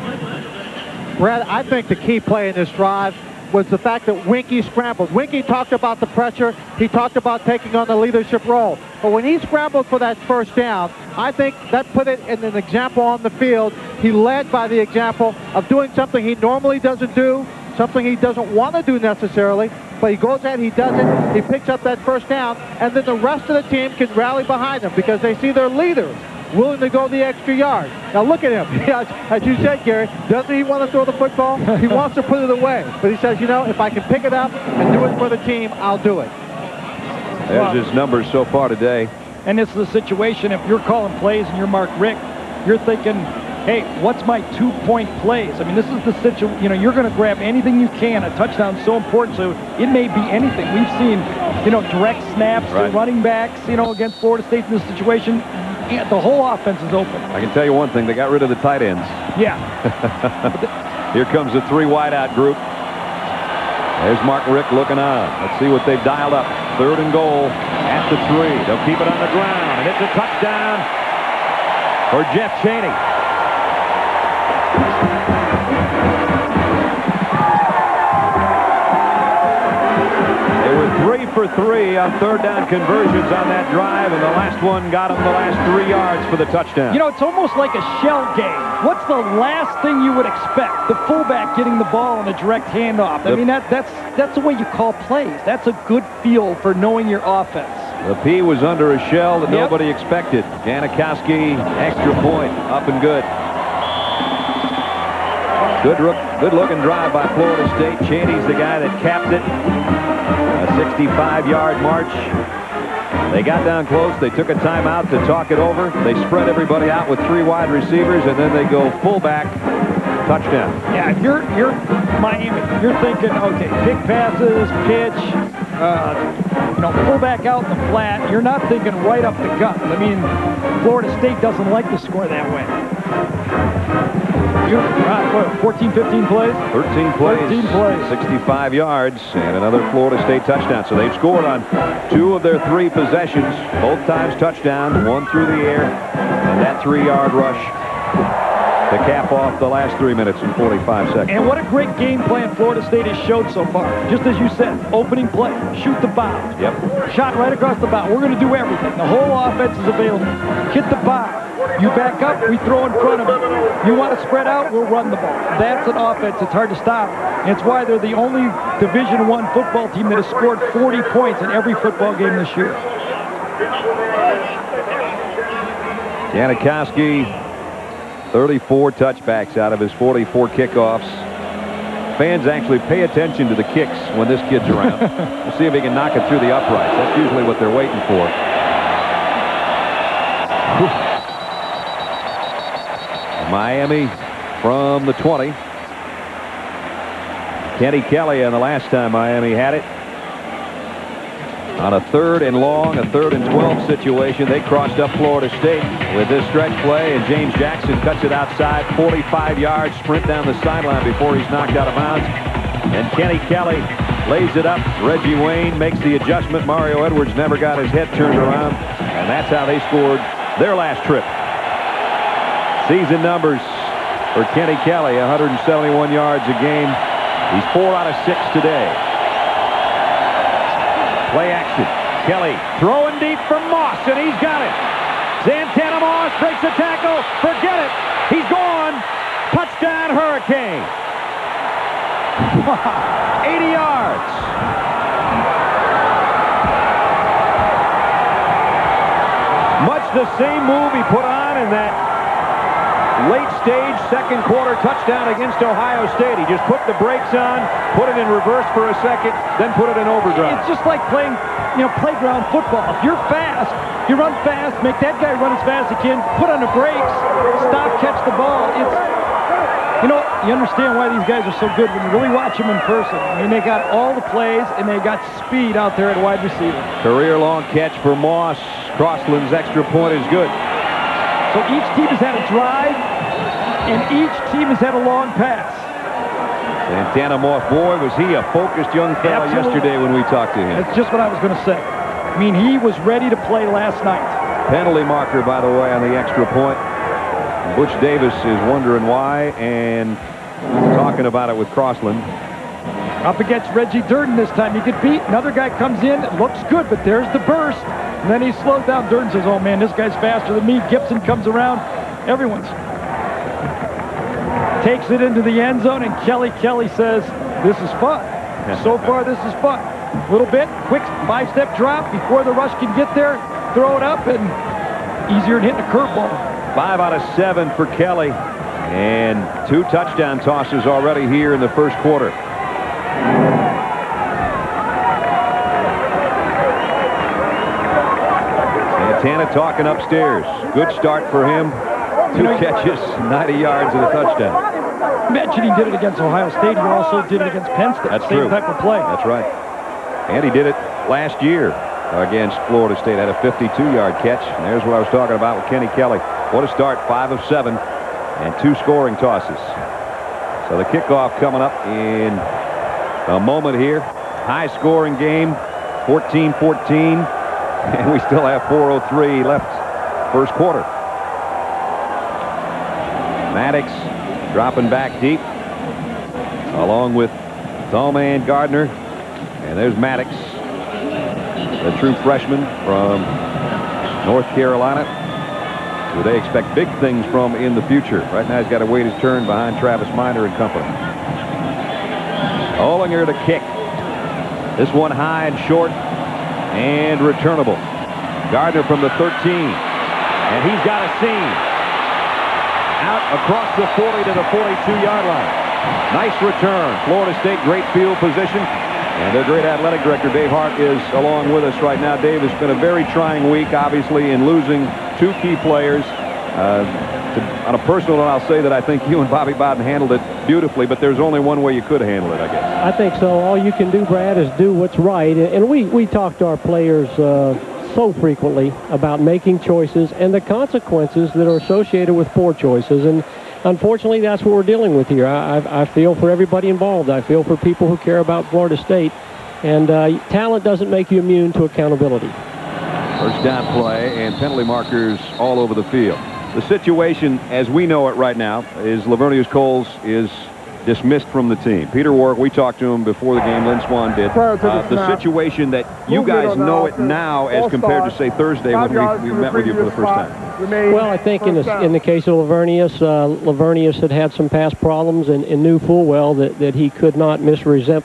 Brad, I think the key play in this drive was the fact that Winkie scrambled. Winkie talked about the pressure. He talked about taking on the leadership role. But when he scrambled for that first down, I think that put it in an example on the field. He led by the example of doing something he normally doesn't do, something he doesn't want to do necessarily, but he goes out, he does it, he picks up that first down, and then the rest of the team can rally behind him because they see their leader willing to go the extra yard. Now look at him. As you said, Gary, doesn't he want to throw the football? He wants to put it away. But he says, you know, if I can pick it up and do it for the team, I'll do it. There's his numbers so far today. And it's the situation, if you're calling plays and you're Mark Richt, you're thinking, hey, what's my 2-point plays? I mean, this is the situation, you know, you're going to grab anything you can. A touchdown's so important, so it may be anything. We've seen, you know, direct snaps to running backs, you know, against Florida State in this situation. Yeah, the whole offense is open. I can tell you one thing, they got rid of the tight ends. Yeah. Here comes the 3 wideout group. There's Mark Rick looking on. Let's see what they've dialed up. 3rd and goal at the 3. They'll keep it on the ground, and it's a touchdown for Jeff Chaney. They were 3 for 3 on 3rd down conversions on that drive, and the last one got them the last 3 yards for the touchdown. You know, it's almost like a shell game. What's the last thing you would expect? The fullback getting the ball on a direct handoff. I mean, that's the way you call plays. That's a good feel for knowing your offense. The P was under a shell that nobody expected. Janikowski, extra point, up and good. Good-looking drive by Florida State. Chaney's the guy that capped it. A 65-yard march. They got down close. They took a timeout to talk it over. They spread everybody out with 3 wide receivers, and then they go fullback, touchdown. Yeah, if you're Miami, you're thinking, okay, kick passes, pitch, you know, fullback out in the flat. You're not thinking right up the gut. I mean, Florida State doesn't like to score that way. 14, 15 plays? 13 plays. 65 yards and another Florida State touchdown. So they've scored on 2 of their 3 possessions. Both times touchdown, 1 through the air, and that 3-yard rush to cap off the last 3 minutes and 45 seconds. And what a great game plan Florida State has showed so far. Just as you said, opening play, shoot the bow. Yep. Shot right across the bow. We're going to do everything. The whole offense is available. Hit the bow. You back up, we throw in front of them. You want to spread out, we'll run the ball. That's an offense that's hard to stop. And it's why they're the only Division I football team that has scored 40 points in every football game this year. Janikowski, 34 touchbacks out of his 44 kickoffs. Fans actually pay attention to the kicks when this kid's around. We'll see if he can knock it through the uprights. That's usually what they're waiting for. Miami from the 20. Kenny Kelly on the last time Miami had it. On a 3rd and long, a 3rd and 12 situation, they crossed up Florida State with this stretch play, and James Jackson cuts it outside, 45 yards, sprint down the sideline before he's knocked out of bounds. And Kenny Kelly lays it up. Reggie Wayne makes the adjustment. Mario Edwards never got his head turned around, and that's how they scored their last trip. Season numbers for Kenny Kelly, 171 yards a game. He's 4 out of 6 today. Play action. Kelly throwing deep from Moss, and he's got it. Santana Moss breaks the tackle. Forget it. He's gone. Touchdown, Hurricane. 80 yards. Much the same move he put on in that late-stage second-quarter touchdown against Ohio State. He just put the brakes on, put it in reverse for a second, then put it in overdrive. It's just like playing, you know, playground football. If you're fast, you run fast, make that guy run as fast as he can, put on the brakes, stop, catch the ball. It's, you know, you understand why these guys are so good when you really watch them in person. I mean, they got all the plays, and they got speed out there at wide receiver. Career-long catch for Moss. Crossland's extra point is good. So each team has had a drive, and each team has had a long pass. Santana Moss, boy, was he a focused young fellow yesterday when we talked to him. That's just what I was going to say. I mean, he was ready to play last night. Penalty marker, by the way, on the extra point. Butch Davis is wondering why and talking about it with Crossland. Up against Reggie Durden this time. He get beat. Another guy comes in. It looks good, but there's the burst. And then he slows down. Durden says, oh, man, this guy's faster than me. Gibson comes around. Everyone's takes it into the end zone, and Kelly says, this is fun. So far, this is fun. A little bit, quick 5-step drop before the rush can get there. Throw it up, and easier than hitting a curveball. 5 out of 7 for Kelly, and 2 touchdown tosses already here in the first quarter. Santana talking upstairs. Good start for him. 2 catches, 90 yards, and a touchdown. Mentioned he did it against Ohio State. He also did it against Penn State. That's Same true. type of play. That's right. And he did it last year against Florida State. Had a 52-yard catch. And there's what I was talking about with Kenny Kelly. What a start, 5 of 7, and 2 scoring tosses. So the kickoff coming up in a moment here. High-scoring game, 14-14, and we still have 4:03 left first quarter. Maddox dropping back deep, along with Tallman Gardner. And there's Maddox, the true freshman from North Carolina, who they expect big things from in the future. Right now he's got to wait his turn behind Travis Minor and company. Ollinger to kick. This one high and short and returnable. Gardner from the 13. And he's got a seam. Out across the 40 to the 42-yard line. Nice return. Florida State, great field position. And their great athletic director, Dave Hart, is along with us right now. Dave, it's been a very trying week, obviously, in losing 2 key players. On a personal note, I'll say that I think you and Bobby Bowden handled it beautifully, but there's only one way you could handle it, I guess. I think so. All you can do, Brad, is do what's right. And we talk to our players so frequently about making choices and the consequences that are associated with poor choices. And unfortunately, that's what we're dealing with here. I feel for everybody involved. I feel for people who care about Florida State. And talent doesn't make you immune to accountability. First down play and penalty markers all over the field. The situation, as we know it right now, is Lavernius Coles is dismissed from the team. Peter Warrick, we talked to him before the game. Lynn Swan did. The situation that you guys know it now as compared to, say, Thursday when we met with you for the first time. Well, I think in the case of Lavernius had some past problems and knew full well that he could not misrepresent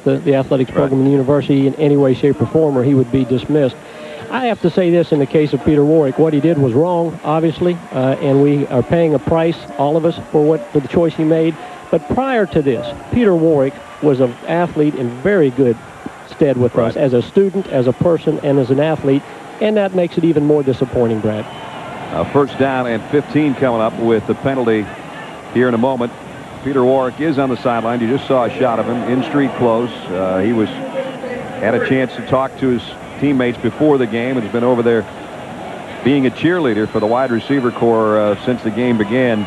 the athletics program in the university in any way, shape, or form, or he would be dismissed. I have to say this in the case of Peter Warrick. What he did was wrong, obviously, and we are paying a price, all of us, for the choice he made. But prior to this, Peter Warrick was an athlete in very good stead with us as a student, as a person, and as an athlete, and that makes it even more disappointing, Brad. First down and 15 coming up with the penalty here in a moment. Peter Warrick is on the sideline. You just saw a shot of him in street clothes. He had a chance to talk to his teammates before the game and has been over there being a cheerleader for the wide receiver corps since the game began.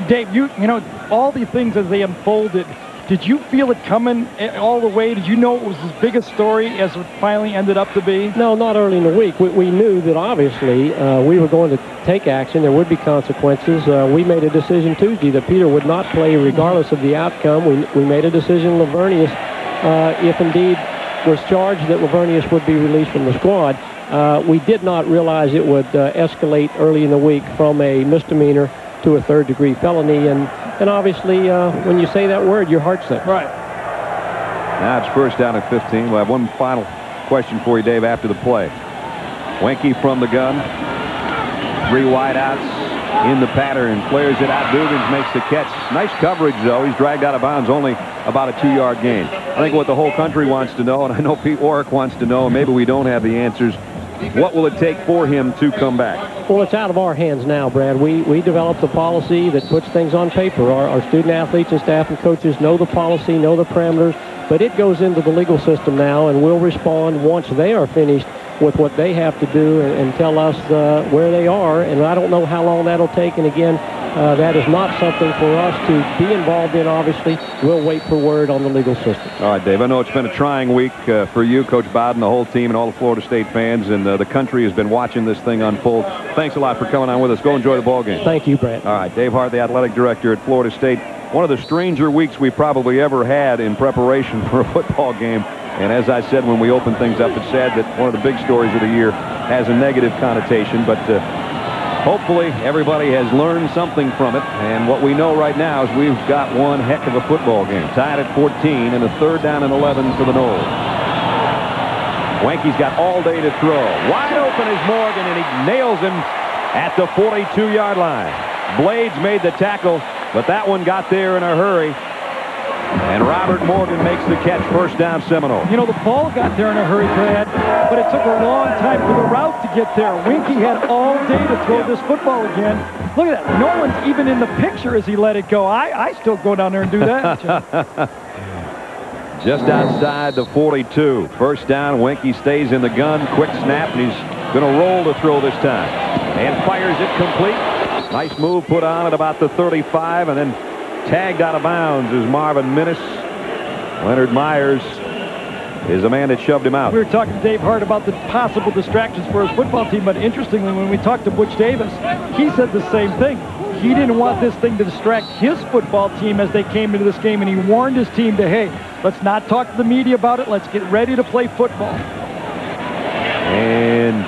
Dave, you know, all the things as they unfolded, did you feel it coming all the way? Did you know it was as big a story as it finally ended up to be? No, not early in the week. We knew that obviously we were going to take action. There would be consequences. We made a decision Tuesday that Peter would not play regardless of the outcome. We made a decision Lavernius, if indeed was charged, that Lavernius would be released from the squad. We did not realize it would escalate early in the week from a misdemeanor to a third-degree felony, and obviously when you say that word, your heart sinks. Right. Now it's first down at 15. We'll have one final question for you, Dave, after the play. Wenke from the gun. 3 wideouts in the pattern. Flares it out. Dugans makes the catch. Nice coverage, though. He's dragged out of bounds, only about a 2-yard gain. I think what the whole country wants to know, and I know Pete Warrick wants to know, and maybe we don't have the answers, what will it take for him to come back? Well, it's out of our hands now, Brad. We developed a policy that puts things on paper. Our student athletes and staff and coaches know the policy, know the parameters, but it goes into the legal system now, and we'll respond once they are finished with what they have to do and tell us where they are. And I don't know how long that'll take. And again, that is not something for us to be involved in, obviously. We'll wait for word on the legal system. All right, Dave, I know it's been a trying week for you, Coach Bowden, the whole team, and all the Florida State fans, and the country has been watching this thing unfold. Thanks a lot for coming on with us. Go enjoy the ball game. Thank you, Brad. All right, Dave Hart, the athletic director at Florida State. One of the stranger weeks we probably ever had in preparation for a football game. And as I said when we opened things up, it's sad that one of the big stories of the year has a negative connotation, but hopefully everybody has learned something from it. And what we know right now is we've got one heck of a football game. Tied at 14 and a 3rd down and 11 for the Noles. Wenke's got all day to throw. Wide open is Morgan, and he nails him at the 42-yard line. Blades made the tackle, but that one got there in a hurry. And Robert Morgan makes the catch, first down, Seminole. You know, the ball got there in a hurry, Brad, but it took a long time for the route to get there. Winky had all day to throw this football again. Look at that. No one's even in the picture as he let it go. I still go down there and do that. Just outside the 42. First down, Winky stays in the gun. Quick snap, and he's going to roll to throw this time. And fires it complete. Nice move put on at about the 35, and then tagged out of bounds is Marvin Minnis. Leonard Myers is the man that shoved him out. We were talking to Dave Hart about the possible distractions for his football team, but interestingly, when we talked to Butch Davis, he said the same thing. He didn't want this thing to distract his football team as they came into this game, and he warned his team to, hey, let's not talk to the media about it. Let's get ready to play football. And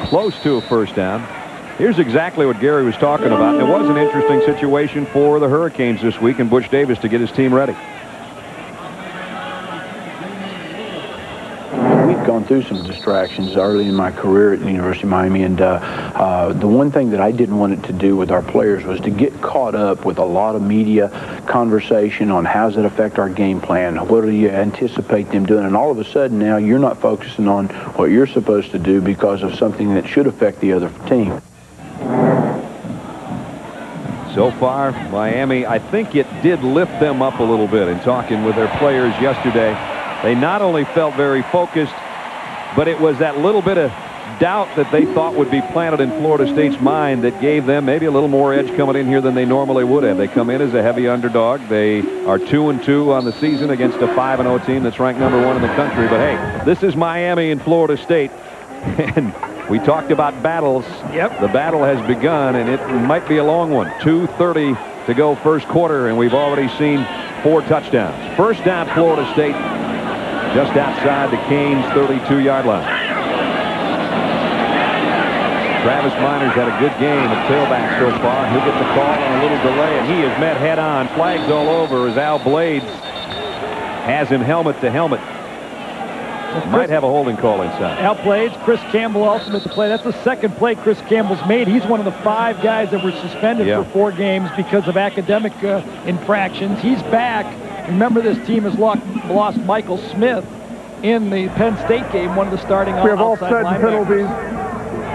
close to a first down. Here's exactly what Gary was talking about. It was an interesting situation for the Hurricanes this week and Butch Davis to get his team ready. We've gone through some distractions early in my career at the University of Miami, and the one thing that I didn't want it to do with our players was to get caught up with a lot of media conversation on how does it affect our game plan, what do you anticipate them doing, and all of a sudden now you're not focusing on what you're supposed to do because of something that should affect the other team. So far, Miami, I think it did lift them up a little bit in talking with their players yesterday. They not only felt very focused, but it was that little bit of doubt that they thought would be planted in Florida State's mind that gave them maybe a little more edge coming in here than they normally would have. They come in as a heavy underdog. They are 2-2 on the season against a 5-0 team that's ranked #1 in the country. But hey, this is Miami and Florida State. And we talked about battles. Yep. The battle has begun, and it might be a long one. 2:30 to go first quarter, and we've already seen 4 touchdowns. First down, Florida State, just outside the Canes' 32-yard line. Travis Miner's had a good game at tailback so far. He'll get the call on a little delay, and he is met head-on. Flags all over as Al Blades has him helmet to helmet. Might have a holding call inside. Al Blades, Chris Campbell also made the play. That's the second play Chris Campbell's made. He's one of the 5 guys that were suspended for 4 games because of academic infractions. He's back. Remember, this team has lost Michael Smith in the Penn State game, one of the starting outside linebackers. We have offset penalties.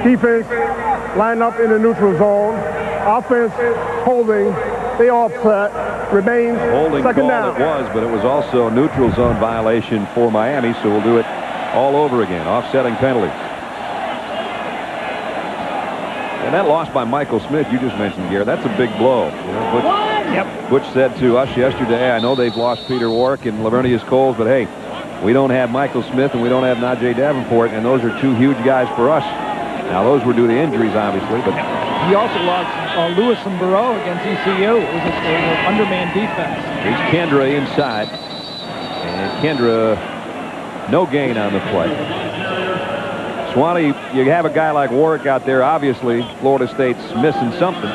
Defense line up in the neutral zone. Offense holding. The offset remains holding second call down. It was, but it was also a neutral zone violation for Miami, so we'll do it all over again. Offsetting penalty. And that loss by Michael Smith, you just mentioned, Gary, that's a big blow. You know, Butch said to us yesterday, I know they've lost Peter Warwick and Lavernius Coles, but hey, we don't have Michael Smith and we don't have Najee Davenport, and those are 2 huge guys for us. Now, those were due to injuries, obviously, but he also lost Lewis and Burrow against ECU. It was an underman defense. Here's Kendra inside. And Kendra, no gain on the play. Swanee, you have a guy like Warwick out there. Obviously, Florida State's missing something.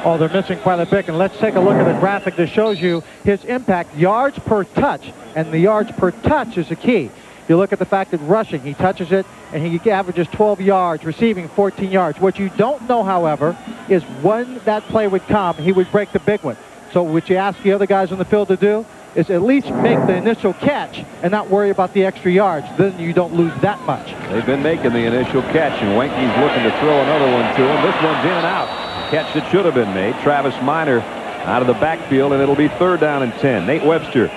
Oh, they're missing quite a bit. And let's take a look at the graphic that shows you his impact, yards per touch. And the yards per touch is the key. You look at the fact that rushing, he touches it, and he averages 12 yards, receiving 14 yards. What you don't know, however, is when that play would come, he would break the big one. So what you ask the other guys on the field to do is at least make the initial catch and not worry about the extra yards. Then you don't lose that much. They've been making the initial catch, and Wenke's looking to throw another one to him. This one's in and out. Catch that should have been made. Travis Miner out of the backfield, and it'll be 3rd down and 10. Nate Webster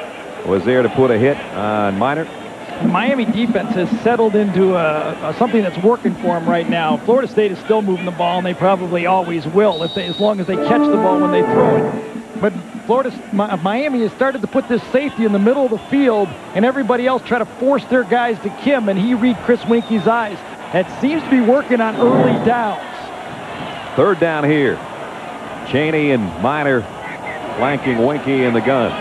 was there to put a hit on Miner. The Miami defense has settled into something that's working for them right now. Florida State is still moving the ball, and they probably always will as long as they catch the ball when they throw it. But Miami has started to put this safety in the middle of the field, and everybody else try to force their guys to Kim, and he read Chris Winke's eyes. That seems to be working on early downs. 3rd down here. Cheney and Miner flanking Winke in the gun.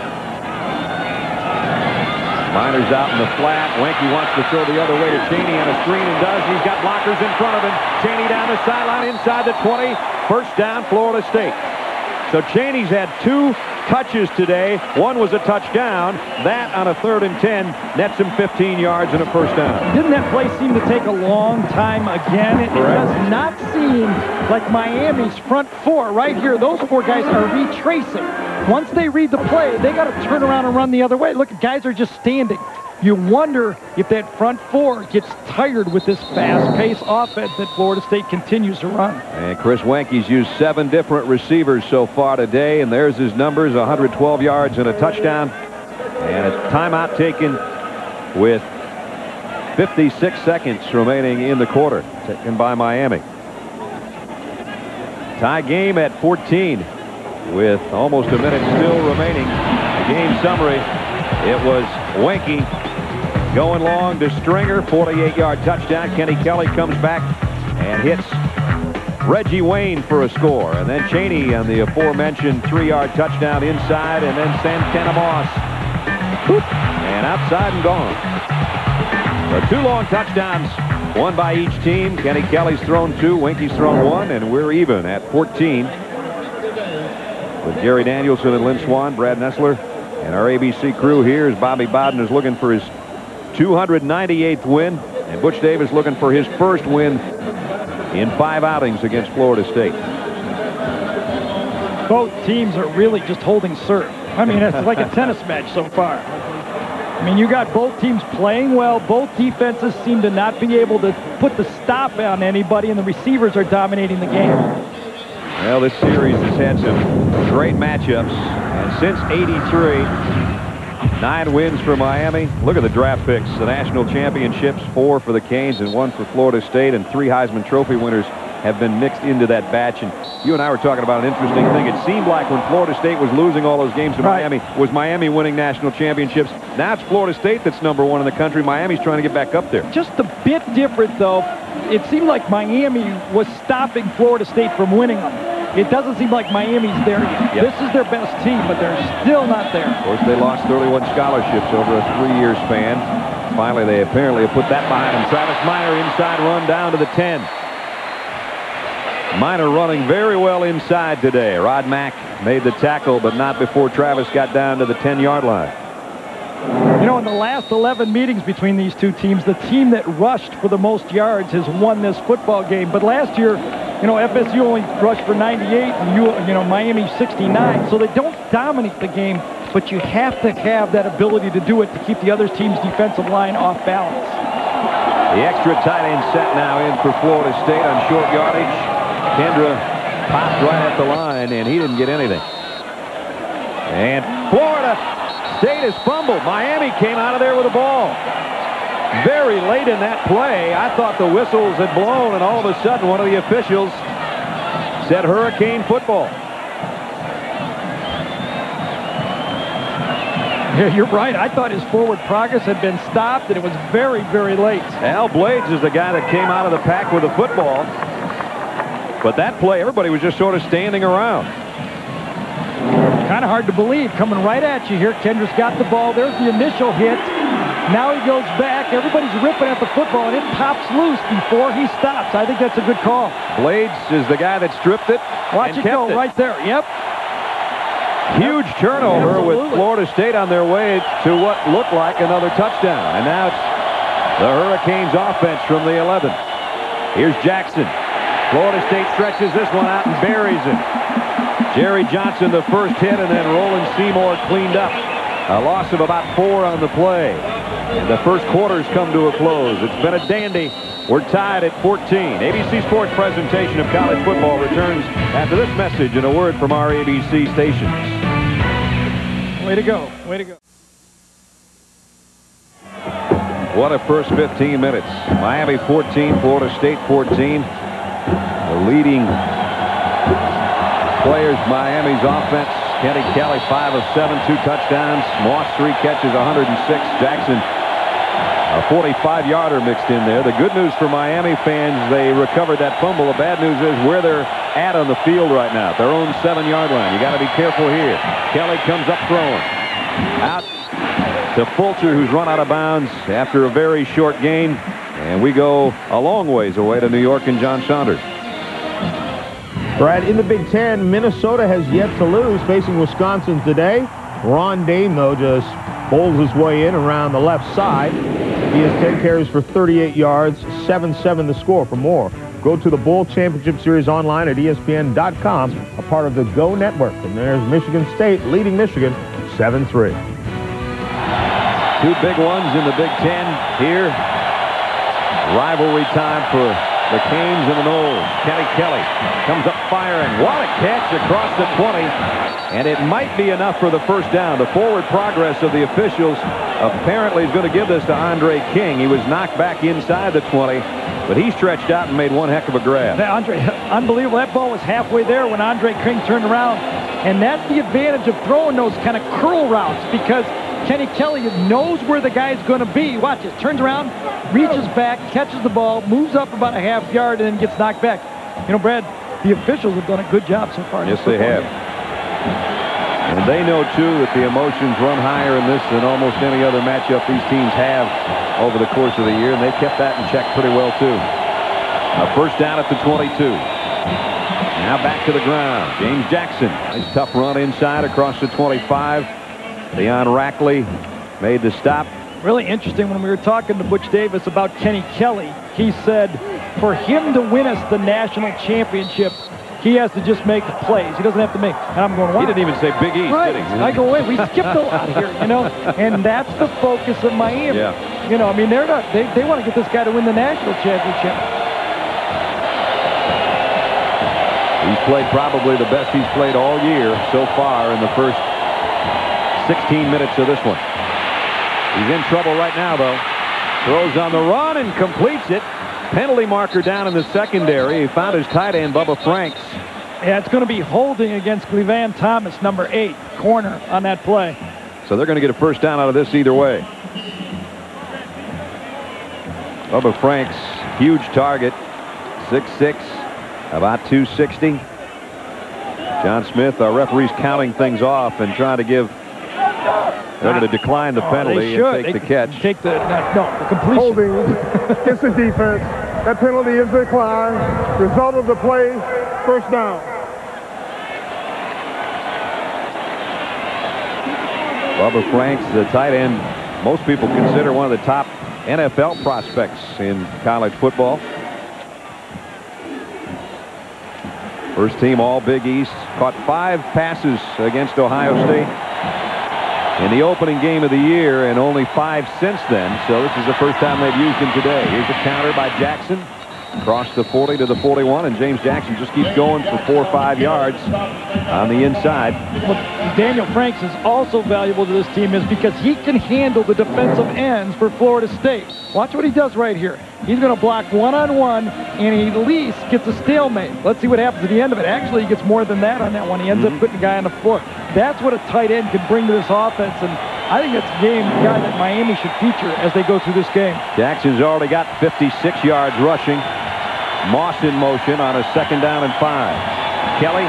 Miner's out in the flat. Winke wants to throw the other way to Cheney on a screen and does. He's got blockers in front of him. Cheney down the sideline inside the 20. First down, Florida State. So Cheney's had 2 touches today. One was a touchdown. That on a 3rd and 10 nets him 15 yards and a first down. Didn't that play seem to take a long time again? It does not seem like Miami's front 4 right here. Those 4 guys are retracing. Once they read the play, they got to turn around and run the other way. Look, guys are just standing. You wonder if that front four gets tired with this fast-paced offense that Florida State continues to run. And Chris Wenke's used 7 different receivers so far today, and there's his numbers, 112 yards and a touchdown. And a timeout taken with 56 seconds remaining in the quarter, taken by Miami. Tie game at 14 with almost a minute still remaining. The game summary, it was Wenke going long to Stringer, 48-yard touchdown. Kenny Kelly comes back and hits Reggie Wayne for a score. And then Chaney on the aforementioned 3-yard touchdown inside, and then Santana Moss. And outside and gone. The 2 long touchdowns, one by each team. Kenny Kelly's thrown 2, Wenke's thrown 1, and we're even at 14. With Jerry Danielson and Lynn Swan, Brad Nessler, and our ABC crew here as Bobby Bowden is looking for his 298th win, and Butch Davis looking for his first win in 5 outings against Florida State. Both teams are really just holding serve. I mean, it's like a tennis match so far. I mean, you got both teams playing well. Both defenses seem to not be able to put the stop on anybody, and the receivers are dominating the game. Well, this series has had some great matchups, and since '83, 9 wins for Miami. Look at the draft picks. The national championships, 4 for the Canes and 1 for Florida State, and 3 Heisman Trophy winners have been mixed into that batch. And you and I were talking about an interesting thing. It seemed like when Florida State was losing all those games to Miami, was Miami winning national championships. Now it's Florida State that's #1 in the country. Miami's trying to get back up there. Just a bit different, though. It seemed like Miami was stopping Florida State from winning them. It doesn't seem like Miami's there yet. Yep. This is their best team, but they're still not there. Of course, they lost 31 scholarships over a 3-year span. Finally, they apparently have put that behind them. Travis Minor inside run down to the 10. Minor running very well inside today. Rod Mack made the tackle, but not before Travis got down to the 10-yard line. You know, in the last 11 meetings between these two teams, the team that rushed for the most yards has won this football game. But last year, you know, FSU only rushed for 98, and you know, Miami 69. So they don't dominate the game, but you have to have that ability to do it to keep the other team's defensive line off balance. The extra tight end set now in for Florida State on short yardage. Kendra popped right at the line, and he didn't get anything. And Florida State has fumbled. Miami came out of there with the ball. Very late in that play, I thought the whistles had blown, and all of a sudden one of the officials said Hurricane football. Yeah, you're right. I thought his forward progress had been stopped, and it was very, very late. Al Blades is the guy that came out of the pack with the football. But that play, everybody was just sort of standing around. Kind of hard to believe. Coming right at you here. Kendra's got the ball. There's the initial hit. Now he goes back. Everybody's ripping at the football, and it pops loose before he stops. I think that's a good call. Blades is the guy that stripped it. Watch it go right there. Yep. Huge turnover with Florida State on their way to what looked like another touchdown. And now it's the Hurricanes offense from the 11. Here's Jackson. Florida State stretches this one out and buries it. Jerry Johnson the first hit, and then Roland Seymour cleaned up. A loss of about 4 on the play. And the first quarter's come to a close. It's been a dandy. We're tied at 14. ABC Sports presentation of college football returns after this message and a word from our ABC stations. Way to go. Way to go. What a first 15 minutes. Miami 14, Florida State 14. The leading players, Miami's offense. Kenny Kelly, 5 of 7, 2 touchdowns. Moss, 3 catches, 106. Jackson, a 45-yarder mixed in there. The good news for Miami fans, they recovered that fumble. The bad news is where they're at on the field right now. Their own 7-yard line. You got to be careful here. Kelly comes up throwing. Out to Fulcher, who's run out of bounds after a very short gain. And we go a long ways away to New York and John Saunders. Brad, in the Big Ten, Minnesota has yet to lose, facing Wisconsin today. Ron Dayne, though, just bowls his way in around the left side. He has 10 carries for 38 yards, 7-7 the score for Moore. Go to the Bowl Championship Series online at ESPN.com, a part of the Go Network. And there's Michigan State leading Michigan 7-3. Two big ones in the Big Ten here. Rivalry time for the Canes and the Noles. Kenny Kelly comes up firing. What a catch across the 20. And it might be enough for the first down. The forward progress of the officials apparently is going to give this to Andre King. He was knocked back inside the 20, but he stretched out and made one heck of a grab. Unbelievable. That ball was halfway there when Andre King turned around. And that's the advantage of throwing those kind of curl routes, because Kenny Kelly knows where the guy's going to be. Watch it. Turns around, reaches back, catches the ball, moves up about a half yard, and then gets knocked back. You know, Brad, the officials have done a good job so far. Yes, they have. And they know, too, that the emotions run higher in this than almost any other matchup these teams have over the course of the year, and they've kept that in check pretty well, too. A first down at the 22. Now back to the ground. James Jackson. Nice tough run inside across the 25. Leon Rackley made the stop. Really interesting, when we were talking to Butch Davis about Kenny Kelly, he said for him to win us the national championship, he has to just make plays. He doesn't have to make. And I'm going, wow. He didn't even say Big East, right. did he? I go, wait, we skipped a lot here, you know? And that's the focus of Miami. Yeah. You know, I mean, they're not, they want to get this guy to win the national championship. He's played probably the best he's played all year so far in the first 16 minutes of this one. He's in trouble right now, though. Throws on the run and completes it. Penalty marker down in the secondary. He found his tight end, Bubba Franks. Yeah, it's going to be holding against Clevan Thomas, number 8, corner on that play. So they're going to get a first down out of this either way. Bubba Franks, huge target, 6'6", about 260. John Smith, our referee's counting things off and trying to give. They're going to decline the penalty and take the catch. Take the completion. Holding against the defense. That penalty is declined. Result of the play, first down. Bubba Franks, the tight end, most people consider one of the top NFL prospects in college football. First team All Big East. Caught 5 passes against Ohio State in the opening game of the year, and only 5 since then. So this is the first time they've used him today. Here's a counter by Jackson. Across the 40 to the 41, and James Jackson just keeps going for 4 or 5 yards on the inside. What Daniel Franks is also valuable to this team is because he can handle the defensive ends for Florida State. Watch what he does right here. He's going to block one-on-one, and he at least gets a stalemate. Let's see what happens at the end of it. Actually, he gets more than that on that one. He ends up putting the guy on the floor. That's what a tight end can bring to this offense, and I think that's a guy that Miami should feature as they go through this game. Jackson's already got 56 yards rushing. Moss in motion on a second down and 5. Kelly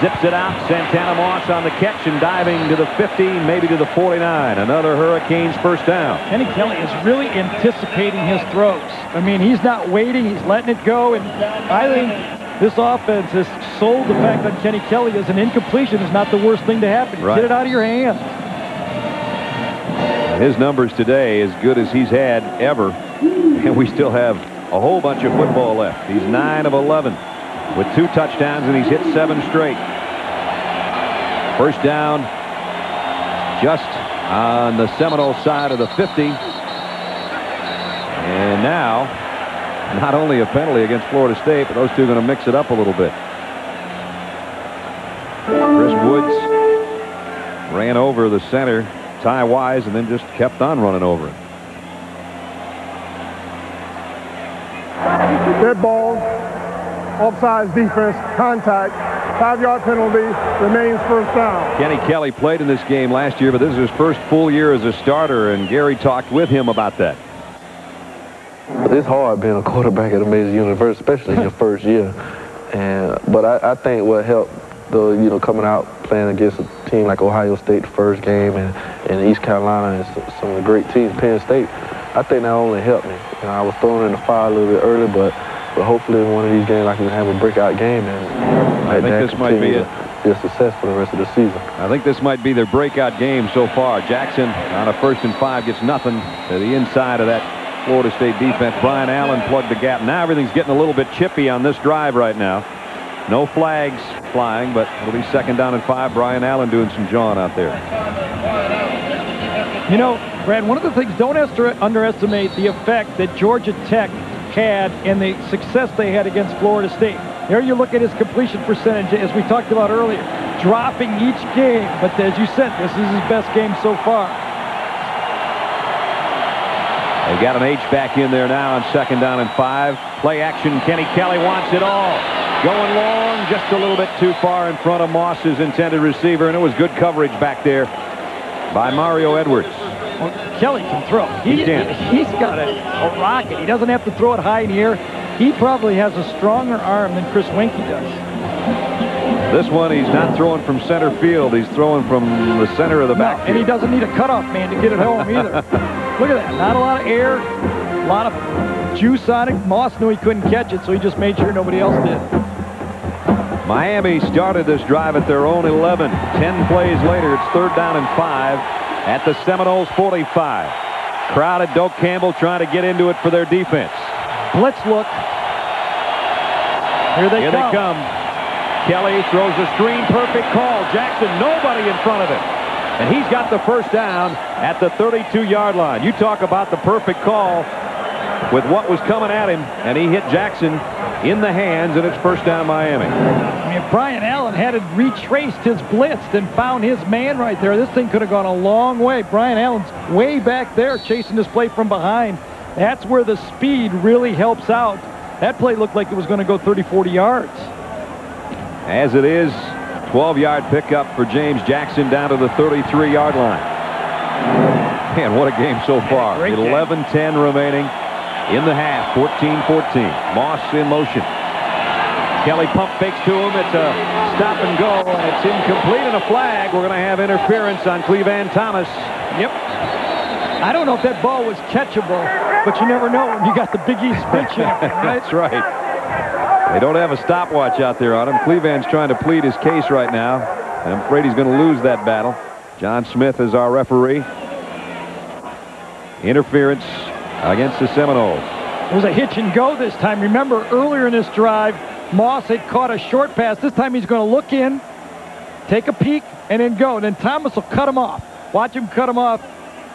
zips it out. Santana Moss on the catch and diving to the 50, maybe to the 49. Another Hurricanes first down. Kenny Kelly is really anticipating his throws. I mean, he's not waiting. He's letting it go. And I think this offense has sold the fact that Kenny Kelly is an incompletion is not the worst thing to happen. Right. Get it out of your hands. His numbers today as good as he's had ever. And we still have a whole bunch of football left. He's 9 of 11 with 2 touchdowns, and he's hit 7 straight. First down just on the Seminole side of the 50. And now, not only a penalty against Florida State, but those two are going to mix it up a little bit. Chris Woods ran over the center, Ty Wise, and then just kept on running over it. Dead ball, offsides defense, contact, 5-yard penalty, remains first down. Kenny Kelly played in this game last year, but this is his first full year as a starter, and Gary talked with him about that. It's hard being a quarterback at a major university, especially in your first year. But I think what helped, coming out playing against a team like Ohio State the first game, and East Carolina and some of the great teams, Penn State, I think that only helped me. I was thrown in the fire a little bit early, but hopefully in one of these games I can have a breakout game, and I think this might be a success for the rest of the season. I think this might be their breakout game so far. Jackson on a 1st and 5 gets nothing to the inside of that Florida State defense. Brian Allen plugged the gap. Now everything's getting a little bit chippy on this drive right now. No flags flying, but it'll be 2nd down and 5. Brian Allen doing some jawing out there. You know, Brad, one of the things, don't underestimate the effect that Georgia Tech had and the success they had against Florida State. There you look at his completion percentage, as we talked about earlier, dropping each game. But as you said, this is his best game so far. They got an H back in there now on 2nd down and 5. Play action. Kenny Kelly wants it all. Going long, just a little bit too far in front of Moss's intended receiver, and it was good coverage back there by Mario Edwards. Well, Kelly can throw. He's got a rocket. He doesn't have to throw it high in the air. He probably has a stronger arm than Chris Winkie does. This one, he's not throwing from center field. He's throwing from the center of the backfield. And he doesn't need a cutoff man to get it home either. Look at that. Not a lot of air, a lot of juice on it. Moss knew he couldn't catch it, so he just made sure nobody else did. Miami started this drive at their own 11. 10 plays later, it's 3rd down and 5 at the Seminoles 45. Crowded. Doak Campbell trying to get into it for their defense. Blitz look. Here they come. Kelly throws a screen. Perfect call. Jackson, nobody in front of him. And he's got the 1st down at the 32-yard line. You talk about the perfect call with what was coming at him, and he hit Jackson in the hands, and it's 1st down Miami. I mean, Brian Allen had it retraced his blitz and found his man right there. This thing could have gone a long way. Brian Allen's way back there chasing this play from behind. That's where the speed really helps out. That play looked like it was going to go 30, 40 yards. As it is, 12-yard pickup for James Jackson down to the 33-yard line. Man, what a game so far. 11-10 remaining in the half. 14-14. Moss in motion. Kelly pump fakes to him. It's a stop and go, and it's incomplete, and a flag. We're going to have interference on Cleveland Thomas. Yep. I don't know if that ball was catchable, but you never know when you got the Big East sprint champion, right? That's right. They don't have a stopwatch out there on him. Cleveland's trying to plead his case right now, and I'm afraid he's going to lose that battle. John Smith is our referee. Interference against the Seminoles. It was a hitch and go this time. Remember, earlier in this drive, Moss had caught a short pass. This time he's going to look in, take a peek, and then go. And then Thomas will cut him off. Watch him cut him off.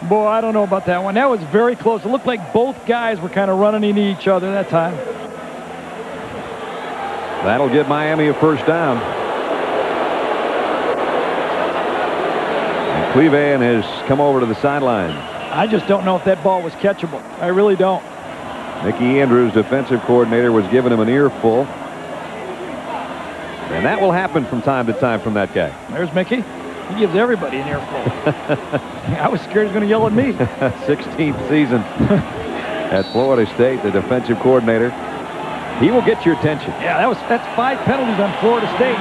Boy, I don't know about that one. That was very close. It looked like both guys were kind of running into each other that time. That'll give Miami a 1st down. And Cleveland has come over to the sideline. I just don't know if that ball was catchable. I really don't. Mickey Andrews, defensive coordinator, was giving him an earful. And that will happen from time to time from that guy. There's Mickey. He gives everybody an earful. I was scared he was going to yell at me. 16th season at Florida State, the defensive coordinator. He will get your attention. Yeah, that's 5 penalties on Florida State,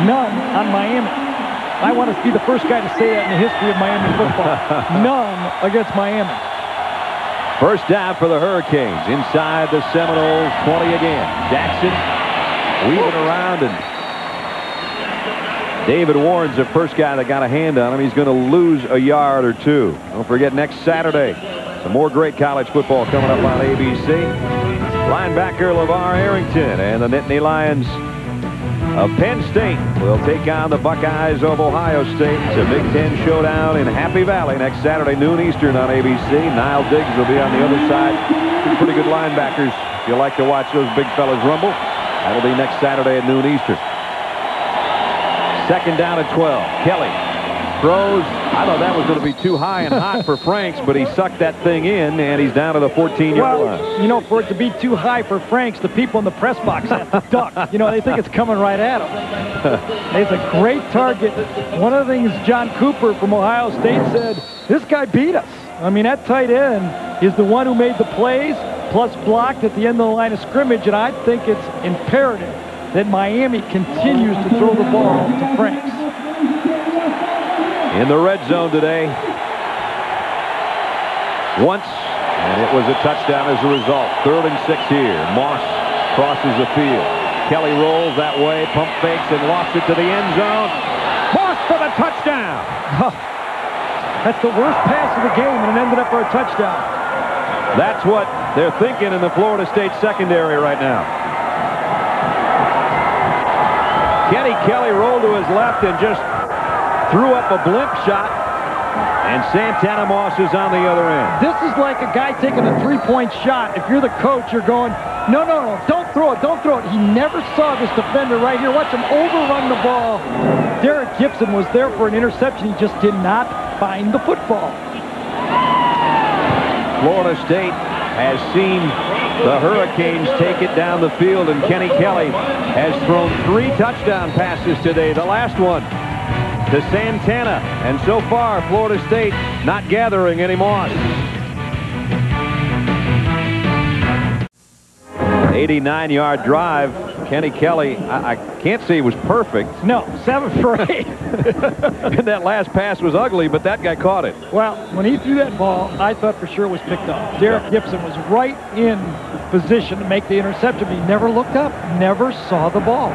none on Miami. I want to be the first guy to say that in the history of Miami football. None against Miami. 1st down for the Hurricanes inside the Seminoles 20 again. Jackson weaving around, and David Warren's the first guy that got a hand on him. He's going to lose a yard or two. Don't forget, next Saturday, some more great college football coming up on ABC. Linebacker LeVar Arrington and the Nittany Lions of Penn State will take on the Buckeyes of Ohio State. It's a Big Ten showdown in Happy Valley next Saturday, noon Eastern on ABC. Niall Diggs will be on the other side. Two pretty good linebackers. If you like to watch those big fellas rumble, that'll be next Saturday at noon Eastern. 2nd down at 12. Kelly throws. I thought that was going to be too high and hot for Franks, but he sucked that thing in, and he's down to the 14-yard line. You know, for it to be too high for Franks, the people in the press box have to duck. You know, they think it's coming right at him. It's a great target. One of the things John Cooper from Ohio State said, this guy beat us. I mean, that tight end is the one who made the plays, plus blocked at the end of the line of scrimmage, and I think it's imperative that Miami continues to throw the ball to Franks. In the red zone today. Once, and it was a touchdown as a result. 3rd and 6 here. Moss crosses the field. Kelly rolls that way, pump fakes, and lost it to the end zone. Moss for the touchdown. That's the worst pass of the game, and it ended up for a touchdown. That's what they're thinking in the Florida State secondary right now. Kenny Kelly rolled to his left and just threw up a blimp shot. And Santana Moss is on the other end. This is like a guy taking a three-point shot. If you're the coach, you're going, no, don't throw it, don't throw it. He never saw this defender right here. Watch him overrun the ball. Derek Gibson was there for an interception. He just did not find the football. Florida State has seen the Hurricanes take it down the field, and Kenny Kelly has thrown 3 touchdown passes today. The last one to Santana, and so far Florida State not gathering any moss. 89-yard drive. Kenny Kelly, I can't say he was perfect. No, 7 for 8. And that last pass was ugly, but that guy caught it. Well, when he threw that ball, I thought for sure it was picked up. Derek Gibson was right in position to make the interception, but he never looked up, never saw the ball.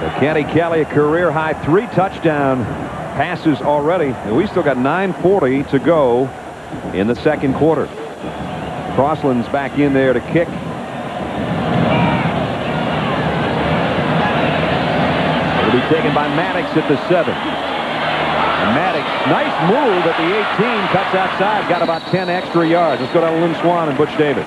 So Kenny Kelly, a career-high 3 touchdown passes already. And we still got 9:40 to go in the second quarter. Crossland's back in there to kick. It'll be taken by Maddox at the 7. And Maddox, nice move at the 18, cuts outside, got about 10 extra yards. Let's go to Lynn Swan and Butch Davis.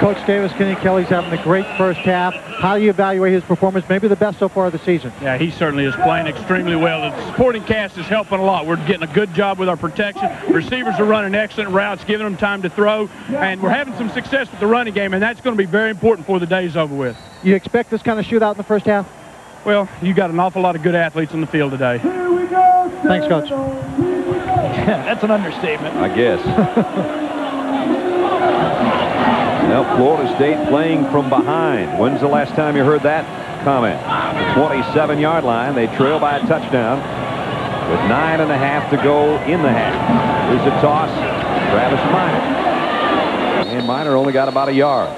Coach Davis, Kenny Kelly's having a great first half. How do you evaluate his performance? Maybe the best so far of the season. Yeah, he certainly is playing extremely well. The supporting cast is helping a lot. We're getting a good job with our protection. Receivers are running excellent routes, giving them time to throw, and we're having some success with the running game, and that's going to be very important before the day's over with. You expect this kind of shootout in the first half? Well, you got an awful lot of good athletes on the field today. Here we go. Thanks, Coach. That's an understatement. I guess. Well, Florida State playing from behind. When's the last time you heard that comment? The 27-yard line. They trail by a touchdown with 9.5 to go in the half. Here's a toss. Travis Minor. And Minor only got about a yard.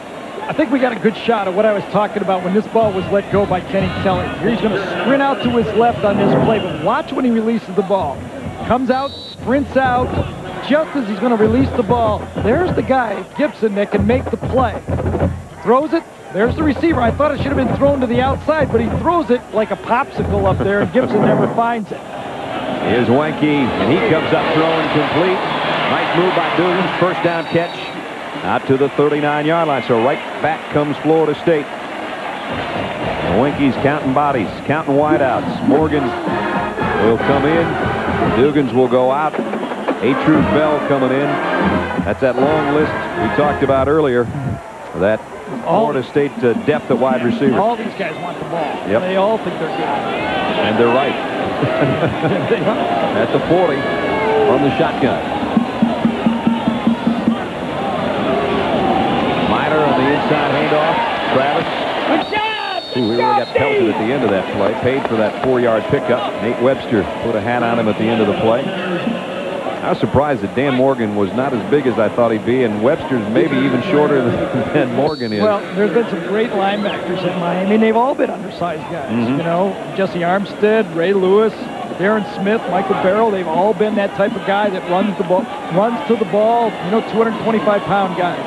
I think we got a good shot of what I was talking about when this ball was let go by Kenny Kelly. Here he's going to sprint out to his left on this play, but watch when he releases the ball. Comes out, sprints out. Just as he's going to release the ball, there's the guy, Gibson, that can make the play. Throws it. There's the receiver. I thought it should have been thrown to the outside, but he throws it like a popsicle up there, and Gibson never finds it. Here's Wenke, and he comes up throwing complete. Nice move by Dugans. First down catch out to the 39-yard line. So right back comes Florida State. And Wenke's counting bodies, counting wideouts. Morgan will come in. Dugans will go out. A-Truth Bell coming in. That's that long list we talked about earlier. That Florida State depth at wide receiver. All these guys want the ball. Yep. They all think they're good. And they're right. At the 40 on the shotgun. Minor on the inside handoff. Travis. Good job! Ooh, he really got pelted at the end of that play. Paid for that 4-yard pickup. Nate Webster put a hat on him at the end of the play. I was surprised that Dan Morgan was not as big as I thought he'd be, and Webster's maybe even shorter than Morgan is. Well, there's been some great linebackers in Miami, and they've all been undersized guys. Mm-hmm. You know, Jesse Armstead, Ray Lewis, Darren Smith, Michael Barrow, they've all been that type of guy that runs to the ball, you know, 225-pound guys.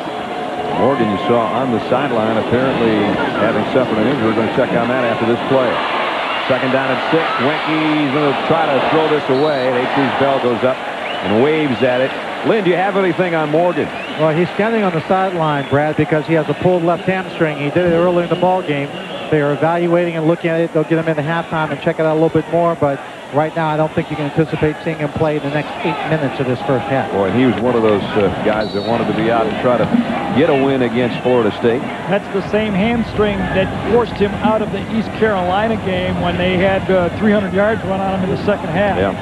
Morgan, you saw on the sideline, apparently having suffered an injury. We're going to check on that after this play. Second down and 6. Wenke's going to try to throw this away. A-Truth Bell goes up and waves at it. Lynn, do you have anything on Morgan? Well, he's standing on the sideline, Brad, because he has a pulled left hamstring. He did it earlier in the ball game. They are evaluating and looking at it. They'll get him in the halftime and check it out a little bit more, but right now I don't think you can anticipate seeing him play in the next 8 minutes of this first half. Boy, and he was one of those guys that wanted to be out and try to get a win against Florida State. That's the same hamstring that forced him out of the East Carolina game when they had 300 yards run on him in the second half. Yeah.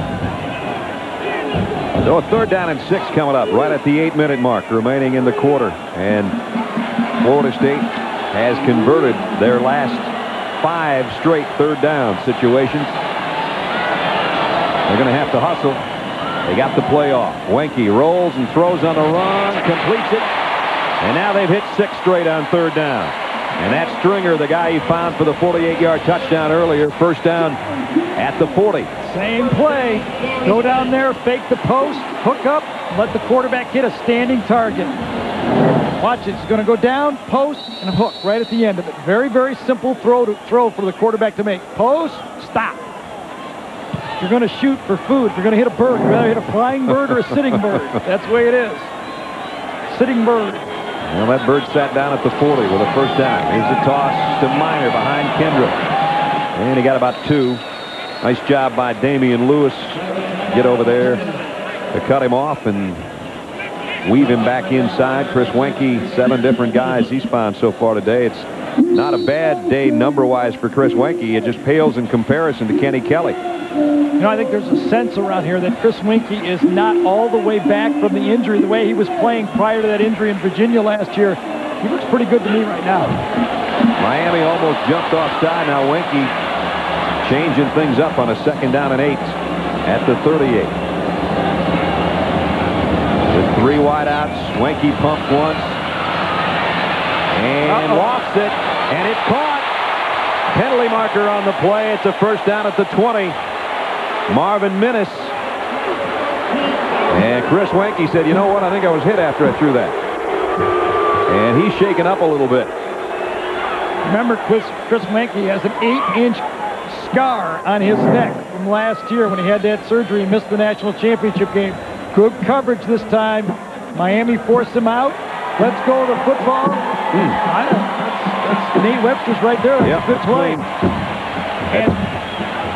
So a third down and 6 coming up right at the 8-minute mark remaining in the quarter. And Florida State has converted their last 5 straight third down situations. They're going to have to hustle. They got the play off. Wenke rolls and throws on the run, completes it. And now they've hit 6 straight on third down. And that Stringer, the guy he found for the 48-yard touchdown earlier, first down at the 40. Same play. Go down there, fake the post, hook up, let the quarterback hit a standing target. Watch it. It's going to go down, post, and hook right at the end of it. Very, very simple throw for the quarterback to make. Post, stop. If you're going to shoot for food, if you're going to hit a bird, you'd rather hit a flying bird or a sitting bird. That's the way it is. Sitting bird. Well, that bird sat down at the 40 with a first down. Here's a toss to Minor behind Kendrick. And he got about 2. Nice job by Damian Lewis. Get over there to cut him off and weave him back inside. Chris Wenke, 7 different guys he's found so far today. It's not a bad day number-wise for Chris Wenke. It just pales in comparison to Kenny Kelly. You know, I think there's a sense around here that Chris Wenke is not all the way back from the injury the way he was playing prior to that injury in Virginia last year. He looks pretty good to me right now. Miami almost jumped offside. Now Wenke changing things up on a 2nd down and 8 at the 38. With 3 wideouts, Wenke pumped once and lost it, and it caught. Penalty marker on the play. It's a first down at the 20. Marvin Minnis. And Chris Wenke said, you know what, I think I was hit after I threw that. And he's shaken up a little bit. Remember, Chris Wenke has an 8-inch scar on his neck from last year when he had that surgery and missed the national championship game. Good coverage this time. Miami forced him out. Let's go to football. That's Nate Webster's right there. That's a good play. And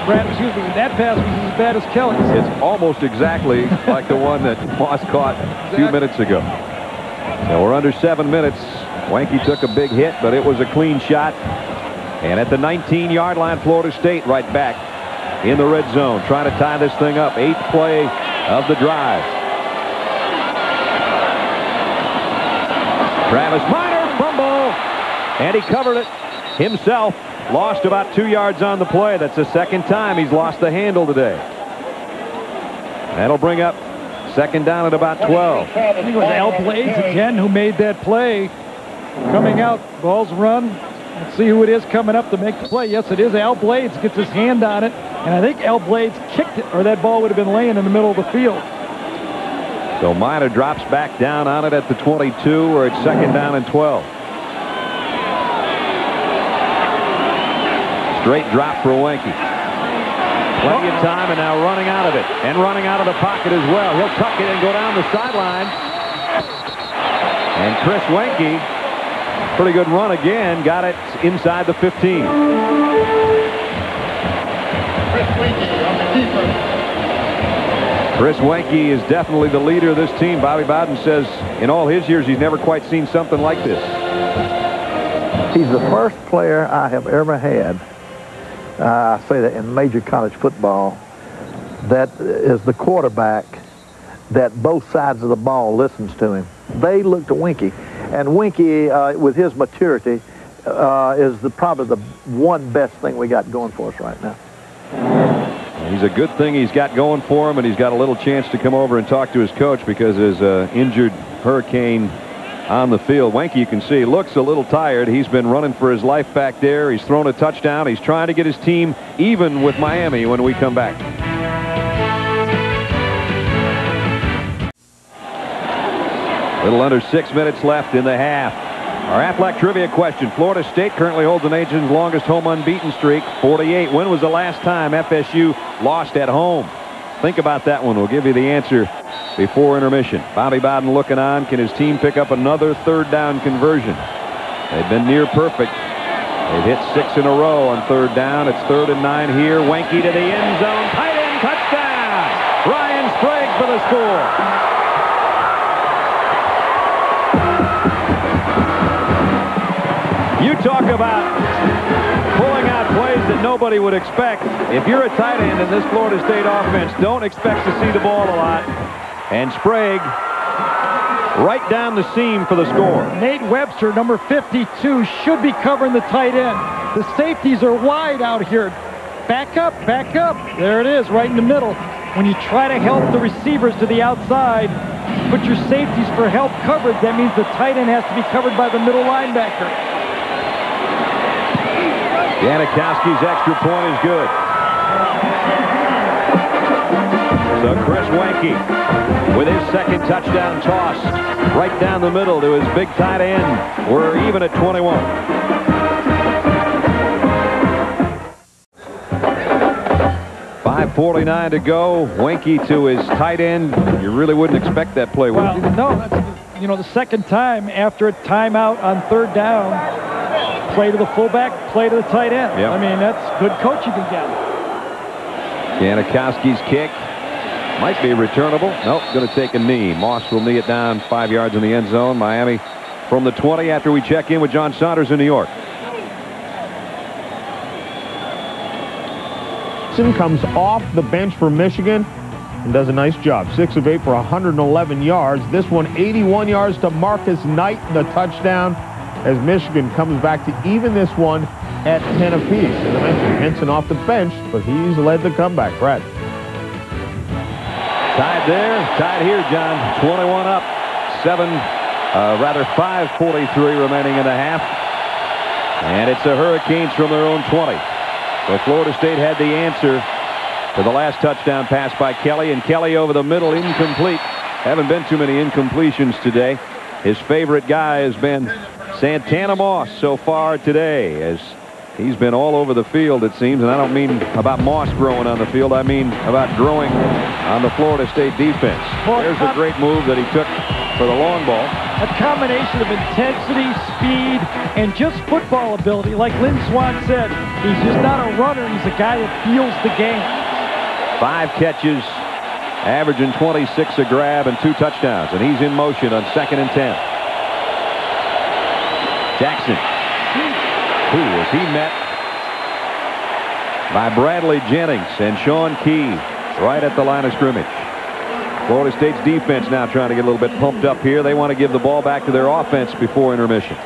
Brad, excuse me, that pass was as bad as Kelly's. It's almost exactly like the one that Moss caught a few minutes ago. So we're under 7 minutes. Wenke took a big hit, but it was a clean shot. And at the 19-yard line, Florida State right back in the red zone, trying to tie this thing up. 8th play of the drive. Travis Minor, fumble, and he covered it himself. Lost about 2 yards on the play. That's the 2nd time he's lost the handle today. That'll bring up 2nd down at about 12. I think it was Al Blades again who made that play. Coming out, ball's run. Let's see who it is coming up to make the play. Yes, it is Al Blades. Gets his hand on it. And I think Al Blades kicked it, or that ball would have been laying in the middle of the field. So Minor drops back down on it at the 22, or it's 2nd down and 12. Straight drop for Wenke. Plenty of time, and now running out of it. And running out of the pocket as well. He'll tuck it and go down the sideline. And Chris Wenke, pretty good run again, got it inside the 15. Chris Wenke is definitely the leader of this team. Bobby Bowden says in all his years he's never quite seen something like this. He's the first player I have ever had, I say that in major college football, that is the quarterback that both sides of the ball listens to him. They look to Wenke, and Wenke, with his maturity, is probably the one best thing we got going for us right now. He's a good thing he's got going for him, and he's got a little chance to come over and talk to his coach because his injured Hurricane on the field. Wenke, you can see, looks a little tired. He's been running for his life back there. He's thrown a touchdown. He's trying to get his team even with Miami when we come back. A little under 6 minutes left in the half. Our Aflac trivia question. Florida State currently holds the nation's longest home unbeaten streak, 48. When was the last time FSU lost at home? Think about that one. We'll give you the answer before intermission. Bobby Bowden looking on. Can his team pick up another 3rd down conversion? They've been near perfect. They've hit 6 in a row on 3rd down. It's 3rd and 9 here. Wenke to the end zone. Tight end touchdown. Ryan Sprague for the score. You talk about pulling out plays that nobody would expect. If you're a tight end in this Florida State offense, don't expect to see the ball a lot. And Sprague right down the seam for the score. Nate Webster, number 52, should be covering the tight end. The safeties are wide out here. Back up, back up. There it is, right in the middle. When you try to help the receivers to the outside, put your safeties for help coverage. That means the tight end has to be covered by the middle linebacker. Janikowski's extra point is good. So Chris Wenke with his second touchdown toss right down the middle to his big tight end. We're even at 21. .549 to go. Wenke to his tight end. You really wouldn't expect that play, would you? No, that's, the second time after a timeout on third down, play to the fullback, play to the tight end. Yep. I mean, that's good coaching again. Janikowski's kick might be returnable. Nope, going to take a knee. Moss will knee it down 5 yards in the end zone. Miami from the 20 after we check in with John Saunders in New York. Comes off the bench for Michigan and does a nice job. 6 of 8 for 111 yards. This one 81 yards to Marcus Knight, the touchdown, as Michigan comes back to even this one at 10 apiece. As I mentioned, Henson off the bench, but he's led the comeback. Brad. Tied there, tied here, John. 21 up, 5:43 remaining in the half. And it's the Hurricanes from their own 20. So Florida State had the answer to the last touchdown pass by Kelly, and Kelly over the middle, incomplete. Haven't been too many incompletions today. His favorite guy has been Santana Moss so far today, as he's been all over the field, it seems. And I don't mean about Moss growing on the field. I mean about growing on the Florida State defense. There's a great move that he took for the long ball. A combination of intensity, speed, and just football ability. Like Lynn Swann said, he's just not a runner. He's a guy that feels the game. 5 catches, averaging 26 a grab, and 2 touchdowns. And he's in motion on 2nd and 10. Jackson. As he met by Bradley Jennings and Sean Key right at the line of scrimmage. Florida State's defense now trying to get a little bit pumped up here. They want to give the ball back to their offense before intermission.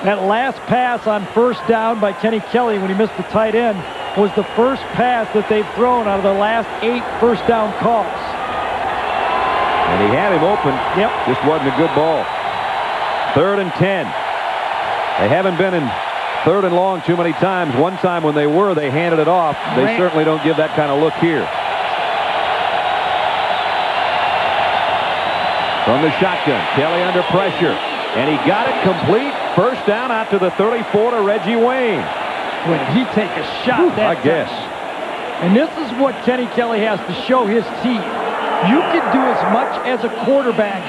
That last pass on first down by Kenny Kelly when he missed the tight end was the first pass that they've thrown out of their last 8 first down calls. And he had him open. Yep. Just wasn't a good ball. 3rd and 10. They haven't been in 3rd and long too many times. One time when they were, they handed it off. They certainly don't give that kind of look here. From the shotgun, Kelly under pressure. And he got it complete. First down out to the 34 to Reggie Wayne. When he take a shot that I guess. And this is what Kenny Kelly has to show his team. You can do as much as a quarterback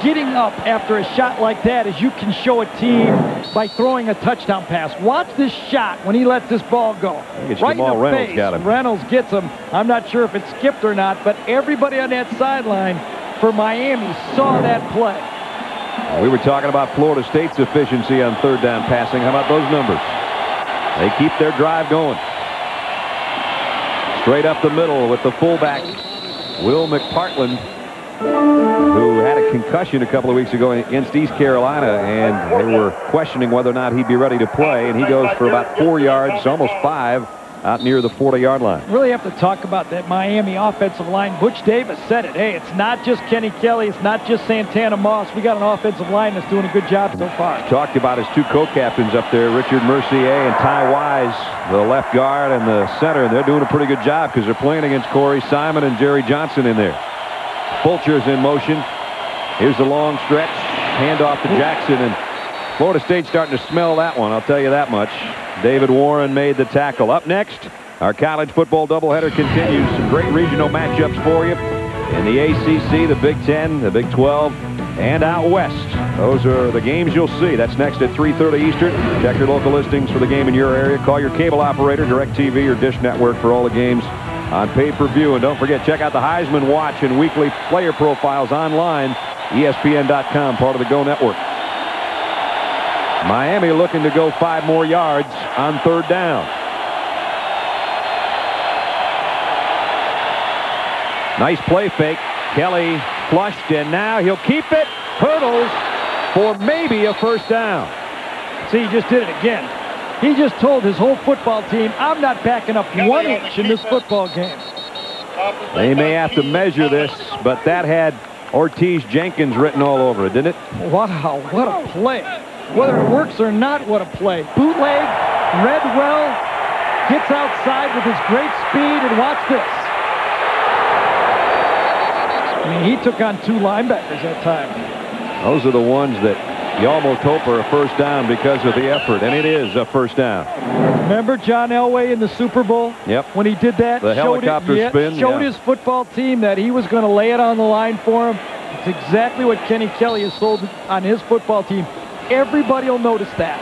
getting up after a shot like that as you can show a team by throwing a touchdown pass. Watch this shot when he lets this ball go. Right in the Reynolds face. got him. Reynolds gets him. I'm not sure if it skipped or not, but everybody on that sideline for Miami saw that play. We were talking about Florida State's efficiency on 3rd down passing. How about those numbers? They keep their drive going. Straight up the middle with the fullback, Will McPartland, who had a concussion a couple of weeks ago against East Carolina, and they were questioning whether or not he'd be ready to play, and he goes for about 4 yards, almost 5, out near the 40-yard line. Really have to talk about that Miami offensive line. Butch Davis said it. Hey, it's not just Kenny Kelly. It's not just Santana Moss. We got an offensive line that's doing a good job so far. Talked about his 2 co-captains up there, Richard Mercier and Ty Wise, the left guard and the center, and they're doing a pretty good job because they're playing against Corey Simon and Jerry Johnson in there. Fulcher's in motion. Here's the long stretch. Handoff to Jackson, and Florida State's starting to smell that one, I'll tell you that much. David Warren made the tackle. Up next, our college football doubleheader continues. Some great regional matchups for you in the ACC, the Big 10, the Big 12, and out west. Those are the games you'll see. That's next at 3:30 Eastern. Check your local listings for the game in your area. Call your cable operator, DirecTV, or Dish Network for all the games on pay-per-view. And don't forget, check out the Heisman Watch and weekly player profiles online, ESPN.com, part of the Go Network. Miami looking to go 5 more yards on 3rd down. Nice play fake. Kelly flushed, and now he'll keep it. Hurdles for maybe a first down. See, he just did it again. He just told his whole football team, I'm not backing up 1 inch in this football game. They may have to measure this, but that had Ortiz Jenkins written all over it, didn't it? Wow, what a play. Whether it works or not, what a play. Bootleg, read well, gets outside with his great speed, and watch this. I mean, he took on 2 linebackers that time. Those are the ones that you almost hope are a first down because of the effort, and it is a first down. Remember John Elway in the Super Bowl? Yep. When he did that? The helicopter spin. Showed his football team that he was going to lay it on the line for him. It's exactly what Kenny Kelly has sold on his football team. Everybody will notice that.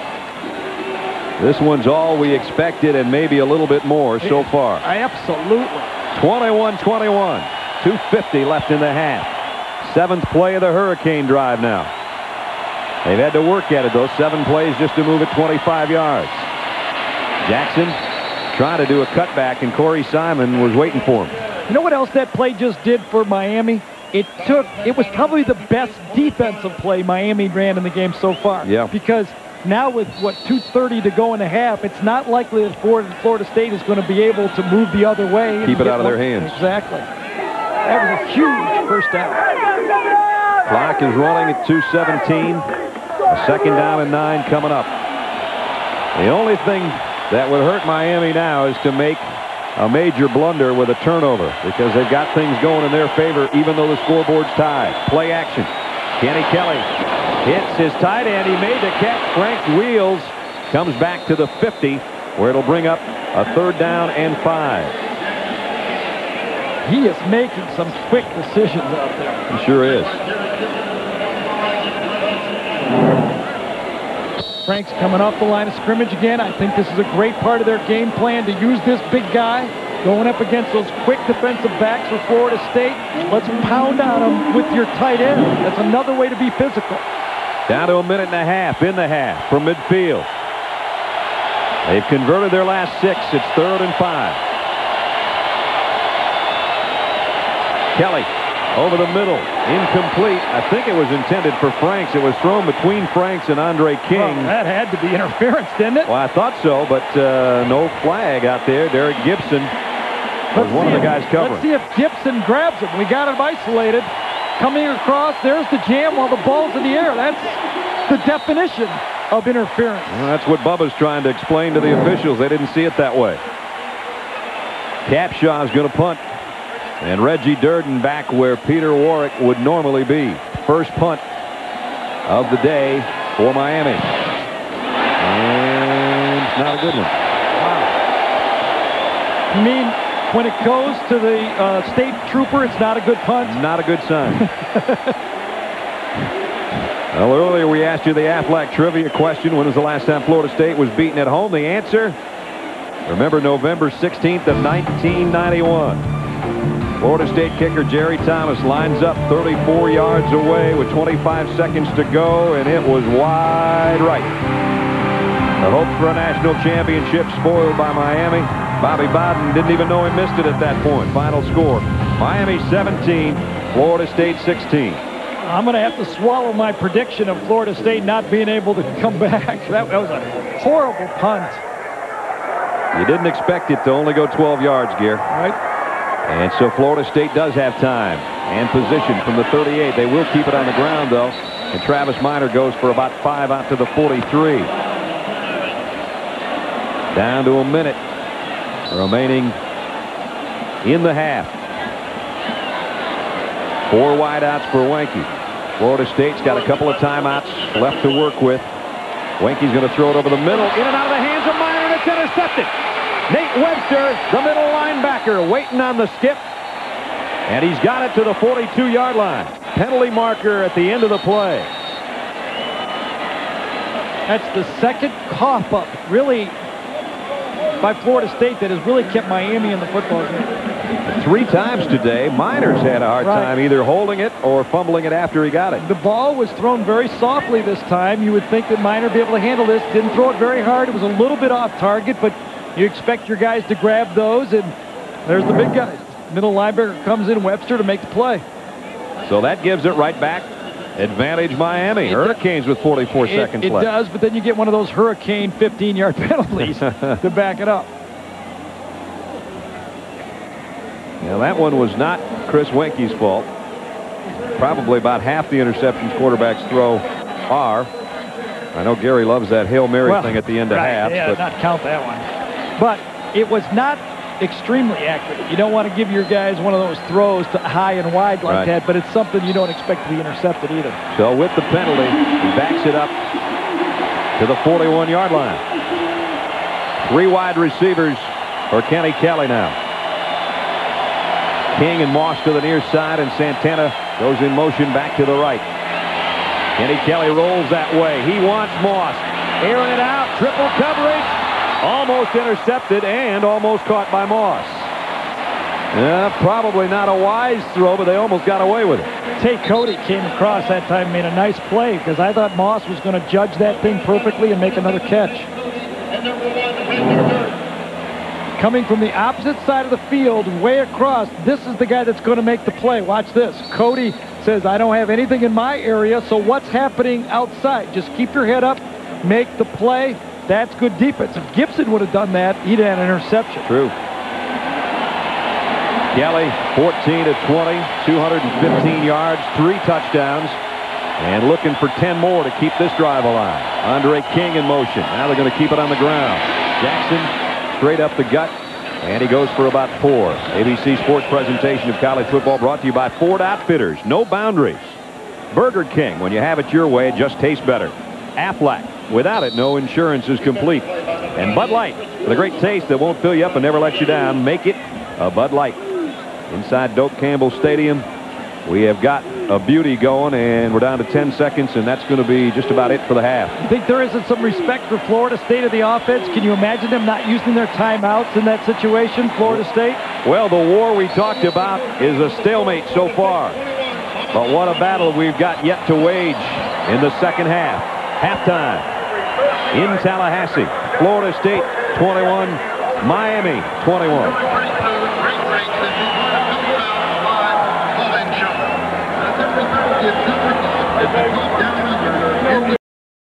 This one's all we expected and maybe a little bit more so far. Absolutely. 21-21. 2:50 left in the half. 7th play of the Hurricane drive now. They've had to work at it, though. 7 plays just to move it 25 yards. Jackson trying to do a cutback, and Corey Simon was waiting for him. You know what else that play just did for Miami? It was probably the best defensive play Miami ran in the game so far. Yeah. Because now with, 2:30 to go in the half, it's not likely that Florida State is going to be able to move the other way. Keep it out of their hands. Exactly. That was a huge first down. Clock is running at 2:17. A 2nd down and 9 coming up. The only thing that would hurt Miami now is to make a major blunder with a turnover, because they've got things going in their favor even though the scoreboard's tied. Play action. Kenny Kelly hits his tight end. He made the catch. Frank's wheels. Comes back to the 50, where it'll bring up a 3rd down and 5. He is making some quick decisions out there. He sure is. Frank's coming off the line of scrimmage again. I think this is a great part of their game plan to use this big guy going up against those quick defensive backs for Florida State. Let's pound on them with your tight end. That's another way to be physical. Down to a minute and a half in the half from midfield. They've converted their last 6. It's 3rd and 5. Kelly over the middle, incomplete. I think it was intended for Franks. It was thrown between Franks and Andre King. Well, that had to be interference, didn't it? Well, I thought so, but no flag out there. Derek Gibson was one of the guys covering. Let's see if Gibson grabs him. We got him isolated. Coming across, there's the jam while the ball's in the air. That's the definition of interference. Well, that's what Bubba's trying to explain to the officials. They didn't see it that way. Capshaw's going to punt. And Reggie Durden back where Peter Warwick would normally be. First punt of the day for Miami. And it's not a good one. Wow. You mean when it goes to the state trooper, it's not a good punt? Not a good sign. Well, earlier we asked you the Aflac trivia question. When was the last time Florida State was beaten at home? The answer, remember November 16th of 1991. Florida State kicker Jerry Thomas lines up 34 yards away with 25 seconds to go, and it was wide right. The hopes for a national championship spoiled by Miami. Bobby Bowden didn't even know he missed it at that point. Final score, Miami 17, Florida State 16. I'm going to have to swallow my prediction of Florida State not being able to come back. That was a horrible punt. You didn't expect it to only go 12 yards, Gear. Right. And so Florida State does have time and position from the 38. They will keep it on the ground, though. And Travis Minor goes for about 5 out to the 43. Down to a minute remaining in the half. 4 wideouts for Wenke. Florida State's got a couple of timeouts left to work with. Wenke's going to throw it over the middle. In and out of the hands of Minor, and it's intercepted. Nate Webster, the middle linebacker, waiting on the skip. And he's got it to the 42-yard line. Penalty marker at the end of the play. That's the second cough up, really, by Florida State that has really kept Miami in the football game. 3 times today, Minor's had a hard time either holding it or fumbling it after he got it. The ball was thrown very softly this time. You would think that Minor would be able to handle this. Didn't throw it very hard. It was a little bit off target, but you expect your guys to grab those, and there's the big guys. Middle linebacker comes in, Webster, to make the play. So that gives it right back. Advantage Miami. Hurricanes with 44 seconds left. It does, but then you get one of those Hurricane 15-yard penalties to back it up. Now, that one was not Chris Wenke's fault. Probably about half the interceptions quarterbacks throw are. I know Gary loves that Hail Mary thing at the end of half. Yeah, but not count that one. But it was not extremely accurate. You don't want to give your guys one of those throws to high and wide like that, but it's something you don't expect to be intercepted either. So with the penalty, he backs it up to the 41-yard line. 3 wide receivers for Kenny Kelly now. King and Moss to the near side, and Santana goes in motion back to the right. Kenny Kelly rolls that way. He wants Moss. Airing it out. Triple coverage. Almost intercepted and almost caught by Moss. Probably not a wise throw, but they almost got away with it. Tay Cody came across that time and made a nice play because I thought Moss was going to judge that thing perfectly and make another catch. Coming from the opposite side of the field, way across, this is the guy that's going to make the play. Watch this. Cody says, I don't have anything in my area, so what's happening outside? Just keep your head up, make the play. That's good defense. If Gibson would have done that, he'd had an interception. True. Kelly, 14 to 20, 215 yards, 3 touchdowns, and looking for 10 more to keep this drive alive. Andre King in motion. Now they're going to keep it on the ground. Jackson straight up the gut, and he goes for about 4. ABC Sports presentation of college football brought to you by Ford Outfitters. No boundaries. Burger King, when you have it your way, it just tastes better. Aflac, without it, no insurance is complete. And Bud Light, with a great taste that won't fill you up and never let you down. Make it a Bud Light. Inside Doak Campbell Stadium, we have got a beauty going, and we're down to 10 seconds, and that's going to be just about it for the half. You think there isn't some respect for Florida State of the offense? Can you imagine them not using their timeouts in that situation, Florida State? Well, the war we talked about is a stalemate so far. But what a battle we've got yet to wage in the second half. Halftime in Tallahassee. Florida State 21, Miami 21.